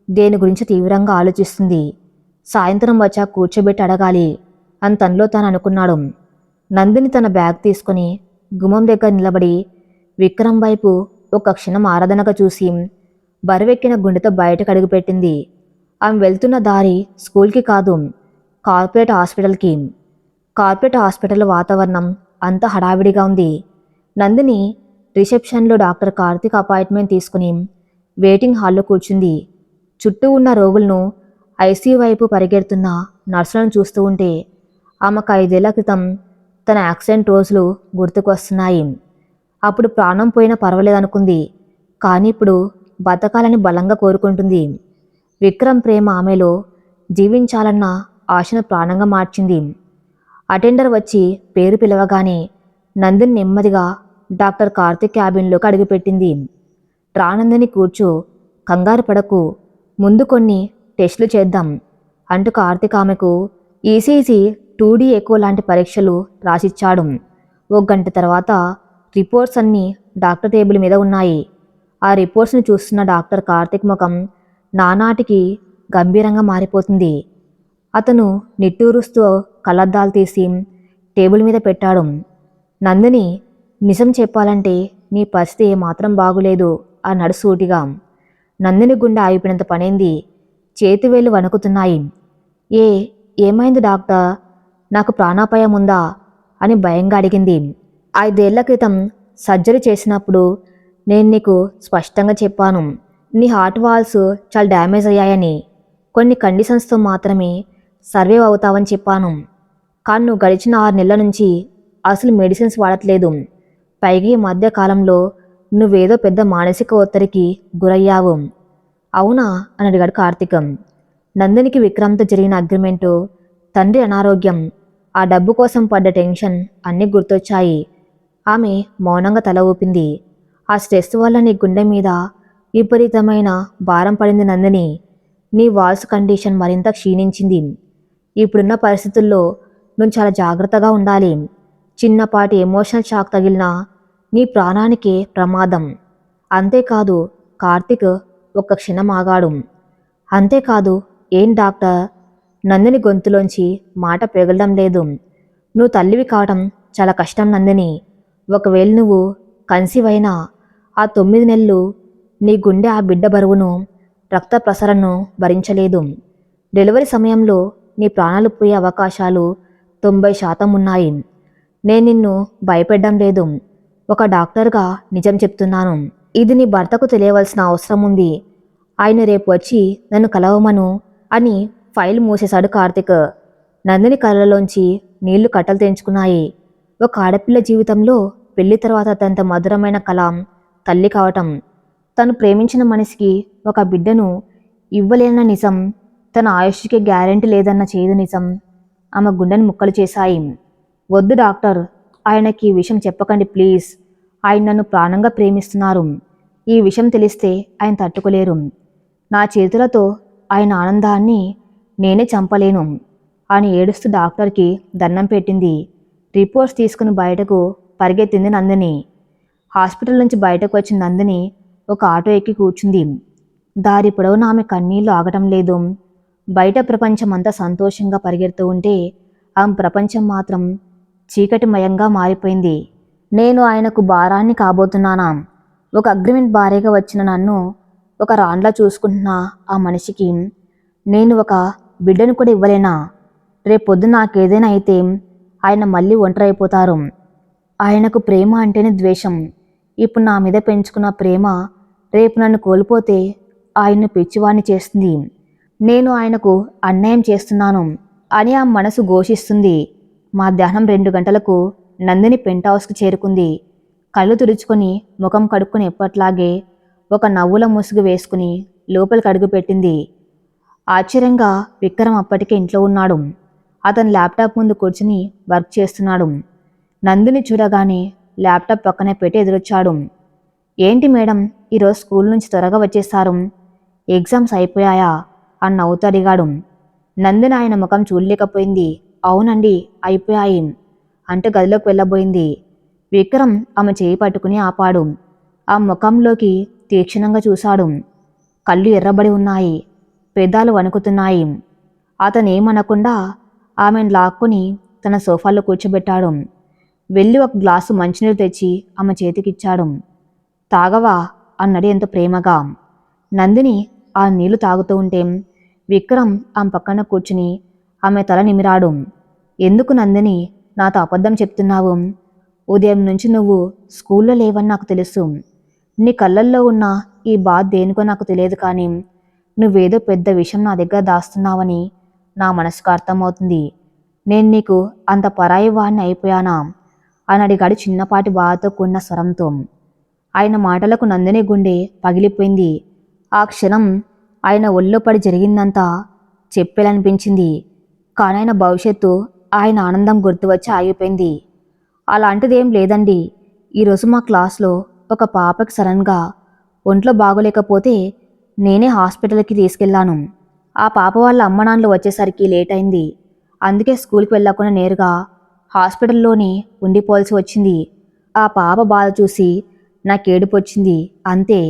దేని గురించి తీవ్రంగా ఆలోచిస్తుంది. సాయంత్రం వచ్చా కూర్చోబెట్టి అడగాలి అని తనలో తాను అనుకున్నాడు. నందిని తన బ్యాగ్ తీసుకుని గుమ్మం దగ్గర నిలబడి విక్రమ్ వైపు ఒక క్షణం ఆరాధనగా చూసి బరువెక్కిన గుండెతో బయటకు అడుగుపెట్టింది. ఆమె వెళ్తున్న దారి స్కూల్కి కాదు, కార్పొరేట్ హాస్పిటల్కి. కార్పొరేట్ హాస్పిటల్ వాతావరణం అంత హడావిడిగా ఉంది. నందిని రిసెప్షన్లో డాక్టర్ కార్తిక్ అపాయింట్మెంట్ తీసుకుని వెయిటింగ్ హాల్లో కూర్చుంది. చుట్టూ ఉన్న రోగులను ఐసీయూ వైపు పరిగెడుతున్న నర్సులను చూస్తూ ఉంటే ఆమెకు 5 ఏళ్ల క్రితం తన యాక్సిడెంట్ రోజులు గుర్తుకొస్తున్నాయి. అప్పుడు ప్రాణం పోయినా పర్వాలేదనుకుంది. కానీ ఇప్పుడు బతకాలని బలంగా కోరుకుంటుంది. విక్రమ్ ప్రేమ ఆమెలో జీవించాలన్న ఆశను ప్రాణంగా మార్చింది. అటెండర్ వచ్చి పేరు పిలవగానే నందిని నెమ్మదిగా డాక్టర్ కార్తిక్ క్యాబిన్లోకి అడుగుపెట్టింది. రానందని కూర్చో, కంగారు పడకు, ముందు కొన్ని టెస్టులు చేద్దాం అంటూ కార్తిక్ ఆమెకు ఈసీజీ 2D ఎకో లాంటి పరీక్షలు రాసిచ్చాడు. 1 గంట తర్వాత రిపోర్ట్స్ అన్నీ డాక్టర్ టేబుల్ మీద ఉన్నాయి. ఆ రిపోర్ట్స్ని చూస్తున్న డాక్టర్ కార్తిక్ ముఖం నానాటికి గంభీరంగా మారిపోతుంది. అతను నిట్టూరుస్తూ కళ్ళద్దాలు తీసి టేబుల్ మీద పెట్టాడు. నందిని, నిజం చెప్పాలంటే నీ పరిస్థితి ఏమాత్రం బాగులేదు అన్నాడు సూటిగా. నందిని గుండె ఆగిపోయినంత పనైంది. చేతివేళ్లు వణుకుతున్నాయి. ఏమైంది డాక్టర్? నాకు ప్రాణాపాయం ఉందా అని భయంగా అడిగింది. 5 ఏళ్ల క్రితం సర్జరీ చేసినప్పుడు నేను నీకు స్పష్టంగా చెప్పాను, నీ హార్ట్ వాల్స్ చాలా డ్యామేజ్ అయ్యాయని. కొన్ని కండిషన్స్తో మాత్రమే సర్వైవ్ అవుతావని చెప్పాను. కానీ నువ్వు గడిచిన 6 నెలల నుంచి అసలు మెడిసిన్స్ వాడట్లేదు. పైగా ఈ మధ్య కాలంలో నువ్వేదో పెద్ద మానసిక ఒత్తిడికి గురయ్యావు. అవునా అని అడిగాడు కార్తికం. నందినికి విక్రమ్తో జరిగిన అగ్రిమెంటు, తండ్రి అనారోగ్యం, ఆ డబ్బు కోసం పడ్డ టెన్షన్ అన్నీ గుర్తొచ్చాయి. ఆమె మౌనంగా తల ఊపింది. ఆ స్ట్రెస్ వల్ల నీ గుండె మీద విపరీతమైన భారం పడింది నందిని. నీ వాల్స్ కండిషన్ మరింత క్షీణించింది. ఇప్పుడున్న పరిస్థితుల్లో నువ్వు చాలా జాగ్రత్తగా ఉండాలి. చిన్నపాటి ఎమోషనల్ షాక్ తగిలినా నీ ప్రాణానికే ప్రమాదం. అంతేకాదు, కార్తిక్ ఒక్క క్షణం ఆగాడు. అంతేకాదు ఏం డాక్టర్? నందిని గొంతులోంచి మాట పెగలడం లేదు. నువ్వు తల్లివి కావటం చాలా కష్టం నందిని. ఒకవేళ నువ్వు కన్సీవ్ అయినా ఆ 9 నెలలు నీ గుండె ఆ బిడ్డ బరువును, రక్త ప్రసరణను భరించలేదు. డెలివరీ సమయంలో నీ ప్రాణాలు పోయే అవకాశాలు 90% ఉన్నాయి. నేను నిన్ను భయపెట్టడం లేదు. ఒక డాక్టర్గా నిజం చెప్తున్నాను. ఇది నీ భర్తకు తెలియవలసిన అవసరం ఉంది. ఆయన రేపు వచ్చి నన్ను కలవమను అని ఫైల్ మూసేశాడు కార్తిక్. నందిని కళ్ళలోంచి నీళ్లు కట్టలు తెంచుకున్నాయి. ఒక ఆడపిల్ల జీవితంలో పెళ్లి తర్వాత అత్యంత మధురమైన కళ తల్లి కావటం. తను ప్రేమించిన మనిషికి ఒక బిడ్డను ఇవ్వలేనన్న నిజం, తన ఆయుష్కి గ్యారెంటీ లేదన్న చేదు నిజం ఆమె గుండెను ముక్కలు చేశాయి. వద్దు డాక్టర్, ఆయనకి ఈ విషయం చెప్పకండి ప్లీజ్. ఆయన నన్ను ప్రాణంగా ప్రేమిస్తున్నారు. ఈ విషయం తెలిస్తే ఆయన తట్టుకోలేరు. నా చేతులతో ఆయన ఆనందాన్ని నేనే చంపలేను అని ఏడుస్తూ డాక్టర్కి దండం పెట్టింది. రిపోర్ట్స్ తీసుకుని బయటకు పరిగెత్తింది నందిని. హాస్పిటల్ నుంచి బయటకు వచ్చిన నందిని ఒక ఆటో ఎక్కి కూర్చుంది. దారి పొడవునా ఆమె కన్నీళ్లు ఆగటం లేదు. బయట ప్రపంచం అంతా సంతోషంగా పరిగెడుతూ ఉంటే ఆమె ప్రపంచం మాత్రం చీకటిమయంగా మారిపోయింది. నేను ఆయనకు భారాన్ని కాబోతున్నానా? ఒక అగ్రిమెంట్ భార్యగా వచ్చిన నన్ను ఒక రాండ్లా చూసుకుంటున్న ఆ మనిషికి నేను ఒక బిడ్డను కూడా ఇవ్వలేనా? రేపొద్దు నాకేదైనా అయితే ఆయన మళ్ళీ ఒంటరైపోతారు. ఆయనకు ప్రేమ అంటేనే ద్వేషం. ఇప్పుడు నా మీద పెంచుకున్న ప్రేమ రేపు నన్ను కోల్పోతే ఆయన్ను పిచ్చివాణ్ణి చేస్తుంది. నేను ఆయనకు అన్యాయం చేస్తున్నాను అని ఆ మనసు ఘోషిస్తుంది. మధ్యాహ్నం 2 గంటలకు నందిని పెంట్ హౌస్కి చేరుకుంది. కళ్ళు తుడుచుకొని ముఖం కడుక్కుని ఎప్పట్లాగే ఒక నవ్వుల ముసుగు వేసుకుని లోపలికి అడుగుపెట్టింది. ఆశ్చర్యంగా విక్రమ్ అప్పటికే ఇంట్లో ఉన్నాడు. అతను ల్యాప్టాప్ ముందు కూర్చుని వర్క్ చేస్తున్నాడు. నందిని చూడగానే ల్యాప్టాప్ పక్కనే పెట్టి ఎదురొచ్చాడు. ఏంటి మేడం, ఈరోజు స్కూల్ నుంచి త్వరగా వచ్చేసారు? ఎగ్జామ్స్ అయిపోయాయా అని నవ్వుతూ అడిగాడు. నందిని ఆయన ముఖం చూడలేకపోయింది. అవునండి, అయిపోయాయి అంటూ గదిలోకి వెళ్ళబోయింది. విక్రమ్ ఆమె చేయి పట్టుకుని ఆపాడు. ఆ ముఖంలోకి తీక్షణంగా చూశాడు. కళ్ళు ఎర్రబడి ఉన్నాయి, పెదాలు వణుకుతున్నాయి. అతనేమనకుండా ఆమెను లాక్కుని తన సోఫాలో కూర్చోబెట్టాడు. వెళ్ళి ఒక గ్లాసు మంచినీళ్ళు తెచ్చి ఆమె చేతికిచ్చాడు. తాగవా అన్నాడు ఎంతో ప్రేమగా. నందిని ఆ నీళ్లు తాగుతూ ఉంటే విక్రమ్ ఆమె పక్కన కూర్చుని ఆమె తల నిమిరాడు. ఎందుకు నందిని నాతో అబద్ధం చెప్తున్నావు? ఉదయం నుంచి నువ్వు స్కూల్లో లేవని నాకు తెలుసు. నీ కళ్ళల్లో ఉన్న ఈ బాధ దేనికో నాకు తెలియదు, కానీ నువ్వేదో పెద్ద విషయం నా దగ్గర దాస్తున్నావని నా మనసుకు అర్థమవుతుంది. నేను నీకు అంత పరాయి వాడిని అయిపోయానా అని అడిగాడు చిన్నపాటి బాధతో కూడిన స్వరంతో. ఆయన మాటలకు నందిని గుండె పగిలిపోయింది. ఆ క్షణం ఆయన ఒళ్ళో పడి జరిగిందంతా చెప్పేలనిపించింది. కానీ ఆయన భవిష్యత్తు, ఆయన ఆనందం గుర్తువచ్చి ఆగిపోయింది. అలాంటిదేం లేదండి. ఈరోజు మా క్లాస్లో ఒక పాపకి సడన్గా ఒంట్లో బాగోలేకపోతే నేనే హాస్పిటల్కి తీసుకెళ్లాను. ఆ పాప వాళ్ళ అమ్మ నాన్నలు వచ్చేసరికి లేట్ అయింది. అందుకే స్కూల్కి వెళ్ళకుండా నేరుగా హాస్పిటల్లోనే ఉండిపోవాల్సి వచ్చింది. ఆ పాప బాధ చూసి నాకేడుపు వచ్చింది అంతే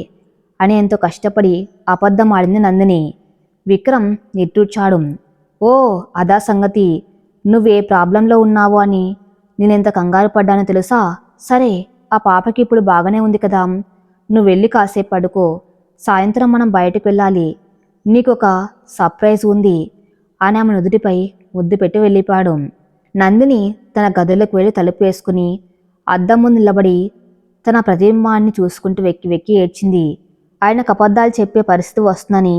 అని ఎంతో కష్టపడి అబద్ధం ఆడింది నందిని. విక్రమ్ నిట్టూర్చాడు. ఓ అదా సంగతి. నువ్వే ప్రాబ్లంలో ఉన్నావు అని నేనెంత కంగారు పడ్డానో తెలుసా? సరే, ఆ పాపకి ఇప్పుడు బాగానే ఉంది కదా, నువ్వు వెళ్ళి కాసేపు పడుకో. సాయంత్రం మనం బయటకు వెళ్ళాలి. నీకొక సర్ప్రైజ్ ఉంది అని ఆమె నుదుటిపై ముద్దు పెట్టి వెళ్ళిపోయాడు. నందిని తన గదిలోకి వెళ్ళి తలుపు వేసుకుని అద్దం ముందు నిలబడి తన ప్రతిబింబాన్ని చూసుకుంటూ వెక్కి వెక్కి ఏడ్చింది. ఆయనకు అబద్ధాలు చెప్పే పరిస్థితి వస్తుందని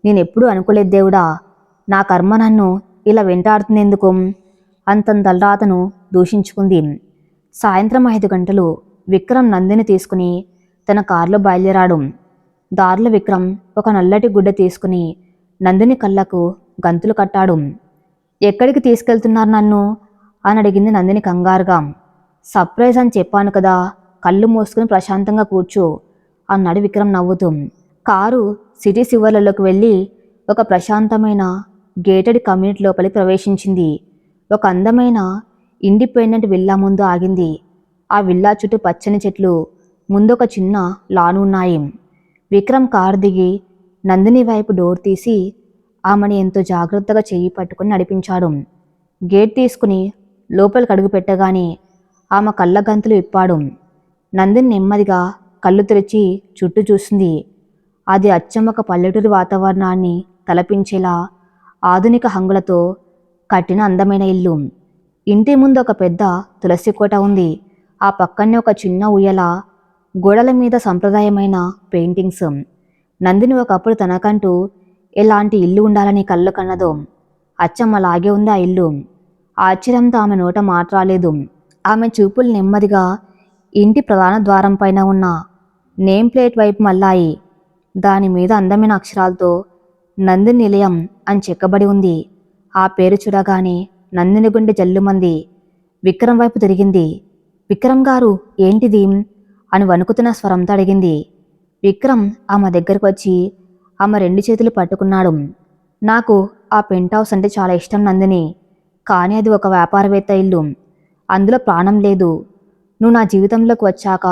నేనెప్పుడూ అనుకోలేదు దేవుడా. నా కర్మ నన్ను ఇలా వెంటాడుతుందెందుకు? అంతంతలరాతను దూషించుకుంది. సాయంత్రం 5 గంటలు విక్రమ్ నందిని తీసుకుని తన కారులో బయలుదేరాడు. దారిలో విక్రమ్ ఒక నల్లటి గుడ్డ తీసుకుని నందిని కళ్ళకు గంతులు కట్టాడు. ఎక్కడికి తీసుకెళ్తున్నారు నన్ను అని అడిగింది నందిని కంగారుగా. సర్ప్రైజ్ అని చెప్పాను కదా, కళ్ళు మూసుకుని ప్రశాంతంగా కూర్చో అన్నాడు విక్రమ్ నవ్వుతూ. కారు సిటీ శివర్లలోకి వెళ్ళి ఒక ప్రశాంతమైన గేటెడ్ కమ్యూనిటీ లోపలికి ప్రవేశించింది. ఒక అందమైన ఇండిపెండెంట్ విల్లా ముందు ఆగింది. ఆ విల్లా చుట్టూ పచ్చని చెట్లు, ముందు ఒక చిన్న లాన్ ఉన్నాయి. విక్రమ్ కారు దిగి నందిని వైపు డోర్ తీసి ఆమెని ఎంతో జాగ్రత్తగా చెయ్యి పట్టుకుని నడిపించాడు. గేట్ తీసుకుని లోపలికి అడుగు పెట్టగానే ఆమె కళ్ళ గంతులు విప్పాడు. నందిని నెమ్మదిగా కళ్ళు తెరిచి చుట్టూ చూసింది. అది అచ్చం ఒక పల్లెటూరి వాతావరణాన్ని తలపించేలా ఆధునిక హంగులతో కట్టిన అందమైన ఇల్లు. ఇంటి ముందు ఒక పెద్ద తులసి కోట ఉంది. ఆ పక్కనే ఒక చిన్న ఉయ్యాల, గోడల మీద సంప్రదాయమైన పెయింటింగ్స్. నందిని ఒకప్పుడు తనకంటూ ఎలాంటి ఇల్లు ఉండాలని కళ్ళు కన్నదో అచ్చం అలాగే ఉంది ఆ ఇల్లు. ఆశ్చర్యంతో ఆమె నోట మాట రాలేదు. ఆమె చూపులు నెమ్మదిగా ఇంటి ప్రధాన ద్వారం పైన ఉన్న నేమ్ ప్లేట్ వైపు మళ్ళాయి. దాని మీద అందమైన అక్షరాలతో నందిని నిలయం అని చెక్కబడి ఉంది. ఆ పేరు చూడగానే నందిని గుండె జల్లుమంది. విక్రమ్ వైపు తిరిగింది. విక్రమ్ గారు, ఏంటిది అని వణుకుతున్న స్వరంతో అడిగింది. విక్రమ్ ఆమె దగ్గరకు వచ్చి ఆమె 2 చేతులు పట్టుకున్నాడు. నాకు ఆ పెంట్ హౌస్ అంటే చాలా ఇష్టం నందిని, కానీ అది ఒక వ్యాపారవేత్త ఇల్లు. అందులో ప్రాణం లేదు. నువ్వు నా జీవితంలోకి వచ్చాక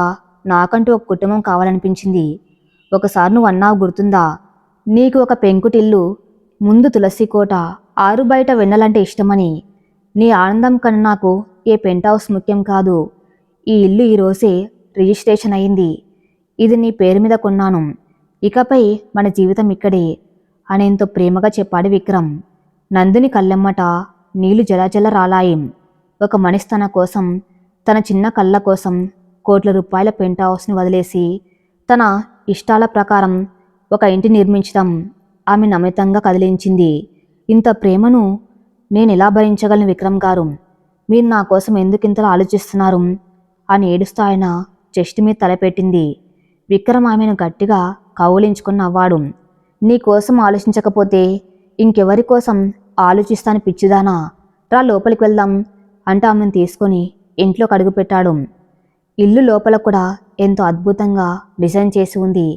నాకంటూ ఒక కుటుంబం కావాలనిపించింది. ఒకసారి నువ్వు అన్నావు గుర్తుందా, నీకు ఒక పెంకుటిల్లు, ముందు తులసి కోట, ఆరు బయట వెన్నెలంటే ఇష్టమని. నీ ఆనందం కన్నా నాకు ఏ పెంట్ హౌస్ ముఖ్యం కాదు. ఈ ఇల్లు ఈరోజే రిజిస్ట్రేషన్ అయింది. ఇది నీ పేరు మీద కొన్నాను. ఇకపై మన జీవితం ఇక్కడే అని ఎంతో ప్రేమగా చెప్పాడు విక్రమ్. నందిని కళ్ళెమ్మట నీళ్లు జలజల రాలాయి. ఒక మనిషి తన కోసం, తన చిన్న కళ్ళ కోసం కోట్ల రూపాయల పెంట్ హౌస్ని వదిలేసి తన ఇష్టాల ప్రకారం ఒక ఇంటి నిర్మించడం ఆమె నమితంగా కదిలించింది. ఇంత ప్రేమను నేను ఎలా భరించగలను విక్రమ్ గారు? మీరు నా కోసం ఎందుకింతలా ఆలోచిస్తున్నారు అని ఏడుస్తూ ఆయన చెస్ట్ మీద తలపెట్టింది. విక్రమ్ ఆమెను గట్టిగా కౌలించుకుని నవ్వాడు. నీ కోసం ఆలోచించకపోతే ఇంకెవరి కోసం ఆలోచిస్తాను పిచ్చిదానా? రా లోపలికి వెళ్దాం అంటూ ఆమెను తీసుకొని ఇంట్లోకి అడుగుపెట్టాడు. ఇల్లు లోపల కూడా ఎంతో అద్భుతంగా డిజైన్ చేసి ఉంది.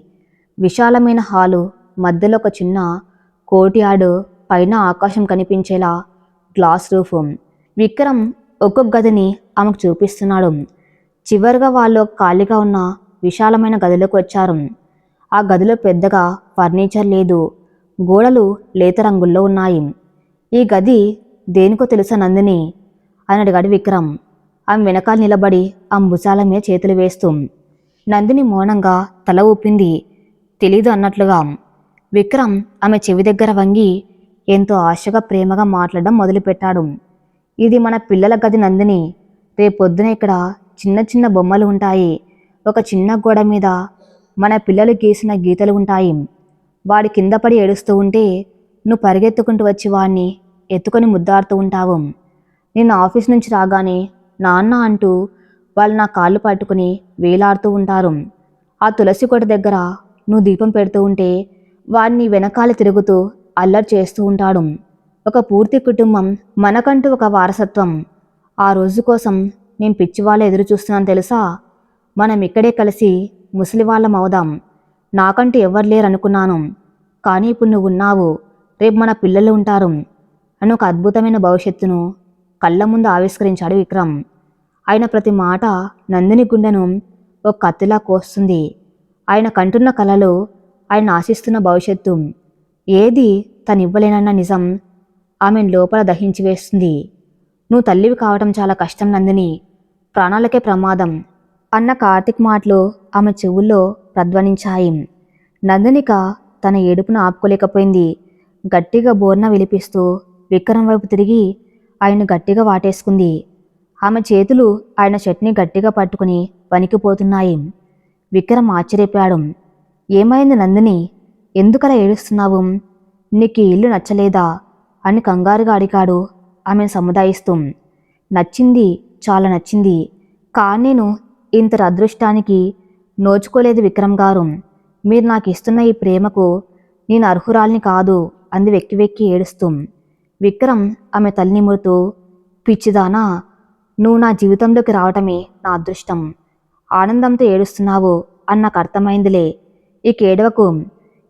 విశాలమైన హాలు, మధ్యలో ఒక చిన్న కోర్ట్యార్డ్, పైన ఆకాశం కనిపించేలా గ్లాస్ రూఫ్. విక్రమ్ ఒక్కొక్క గదిని ఆమెకు చూపిస్తున్నాడు. చివరిగా వాళ్ళు ఖాళీగా ఉన్న విశాలమైన గదిలోకి వచ్చారు. ఆ గదిలో పెద్దగా ఫర్నిచర్ లేదు. గోడలు లేత రంగుల్లో ఉన్నాయి. ఈ గది దేనికో తెలుసా నందిని అని అడిగాడు విక్రమ్ ఆమె వెనకాల నిలబడి ఆ భుజాల మీద చేతులు వేస్తూ. నందిని మౌనంగా తల ఊపింది, తెలీదు అన్నట్లుగా. విక్రమ్ ఆమె చెవి దగ్గర వంగి ఎంతో ఆశగా ప్రేమగా మాట్లాడడం మొదలుపెట్టాడు. ఇది మన పిల్లల గది నందిని. రేపొద్దున ఇక్కడ చిన్న చిన్న బొమ్మలు ఉంటాయి. ఒక చిన్న గోడ మీద మన పిల్లలు గీసిన గీతలు ఉంటాయి. వాడి కింద పడి ఏడుస్తూ ఉంటే నువ్వు పరిగెత్తుకుంటూ వచ్చి వాడిని ఎత్తుకొని ముద్దాడుతూ ఉంటావు. నేను ఆఫీస్ నుంచి రాగానే నాన్న అంటూ వాళ్ళు నా కాళ్ళు పట్టుకుని వేలాడుతూ ఉంటారు. ఆ తులసి కోట దగ్గర నువ్వు దీపం పెడుతూ ఉంటే వాడిని వెనకాల తిరుగుతూ అల్లరి చేస్తూ ఉంటాడు. ఒక పూర్తి కుటుంబం, మనకంటూ ఒక వారసత్వం. ఆ రోజు కోసం నేను పిచ్చివాళ్ళ ఎదురు చూస్తున్నాను తెలుసా. మనం ఇక్కడే కలిసి ముసలివాళ్ళం అవుదాం. నాకంటూ ఎవరు లేరు అనుకున్నాను, కానీ ఇప్పుడు నువ్వు ఉన్నావు. రేపు మన పిల్లలు ఉంటారు అని ఒక అద్భుతమైన భవిష్యత్తును కళ్ళ ముందు ఆవిష్కరించాడు విక్రమ్. ఆయన ప్రతి మాట నందిని గుండెను ఒక కత్తిలా కోస్తుంది. ఆయన కంటున్న కలలు, ఆయన ఆశిస్తున్న భవిష్యత్తు, ఏది తనివ్వలేనన్న నిజం ఆమెను లోపల దహించి వేస్తుంది. నువ్వు తల్లివి కావటం చాలా కష్టం నందిని, ప్రాణాలకే ప్రమాదం అన్న కార్తిక్ మాటలు ఆమె చెవుల్లో ప్రధ్వనించాయి. నందినిక తన ఏడుపును ఆపుకోలేకపోయింది. గట్టిగా బోర్న విలిపిస్తూ విక్రమ్ వైపు తిరిగి ఆయన్ను గట్టిగా వాటేసుకుంది. ఆమె చేతులు ఆయన షర్ట్ని గట్టిగా పట్టుకుని వణికిపోతున్నాయి. విక్రమ్ ఆశ్చర్యపోయాడు. ఏమైంది నందిని, ఎందుకలా ఏడుస్తున్నావు? నీకు ఈ ఇల్లు నచ్చలేదా అని కంగారుగా అడిగాడు ఆమెను సముదాయిస్తూ. నచ్చింది, చాలా నచ్చింది, కానీ నేను ఇంత అదృష్టానికి నోచుకోలేదు విక్రమ్ గారు. మీరు నాకు ఇస్తున్న ఈ ప్రేమకు నేను అర్హురాల్ని కాదు అంది వెక్కి వెక్కి ఏడుస్తూ. విక్రమ్ ఆమె తల్లి నిమురుతూ, పిచ్చిదానా, నువ్వు నా జీవితంలోకి రావటమే నా అదృష్టం. ఆనందంతో ఏడుస్తున్నావు అని నాకు అర్థమైందిలే. ఇక ఏడవకు.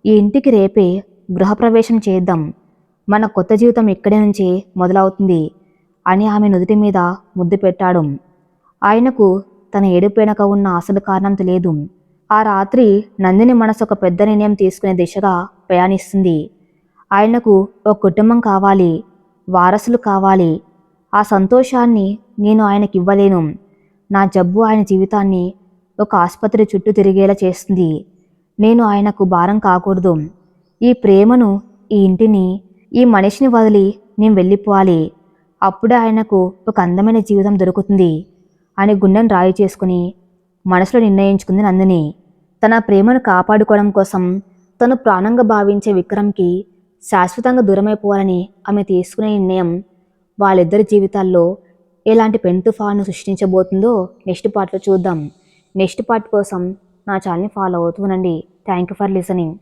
ఈ ఇంటికి రేపే గృహప్రవేశం చేద్దాం. మన కొత్త జీవితం ఇక్కడి నుంచే మొదలవుతుంది అని ఆమె నుదుటి మీద ముద్దు పెట్టాడు. ఆయనకు తన ఏడుపు వెనక ఉన్న అసలు కారణం తెలియదు. ఆ రాత్రి నందిని మనసు ఒక పెద్ద నిర్ణయం తీసుకునే దిశగా ప్రయాణిస్తుంది. ఆయనకు ఒక కుటుంబం కావాలి, వారసులు కావాలి. ఆ సంతోషాన్ని నేను ఆయనకి ఇవ్వలేను. నా జబ్బు ఆయన జీవితాన్ని ఒక ఆసుపత్రి చుట్టూ తిరిగేలా చేస్తుంది. నేను ఆయనకు భారం కాకూడదు. ఈ ప్రేమను, ఈ ఇంటిని, ఈ మనిషిని వదిలి నేను వెళ్ళిపోవాలి. అప్పుడే ఆయనకు ఒక అందమైన జీవితం దొరుకుతుంది అని గుండెను రాయి చేసుకుని మనసులో నిర్ణయించుకుంది నందిని. తన ప్రేమను కాపాడుకోవడం కోసం తను ప్రాణంగా భావించే విక్రమ్కి శాశ్వతంగా దూరమైపోవాలని ఆమె తీసుకునే నిర్ణయం వాళ్ళిద్దరి జీవితాల్లో ఎలాంటి పెను తుఫాను సృష్టించబోతుందో నెక్స్ట్ పార్ట్లో చూద్దాం. నెక్స్ట్ పార్ట్ కోసం నా ఛానల్ని ఫాలో అవుతూ ఉండండి. Thank you for listening.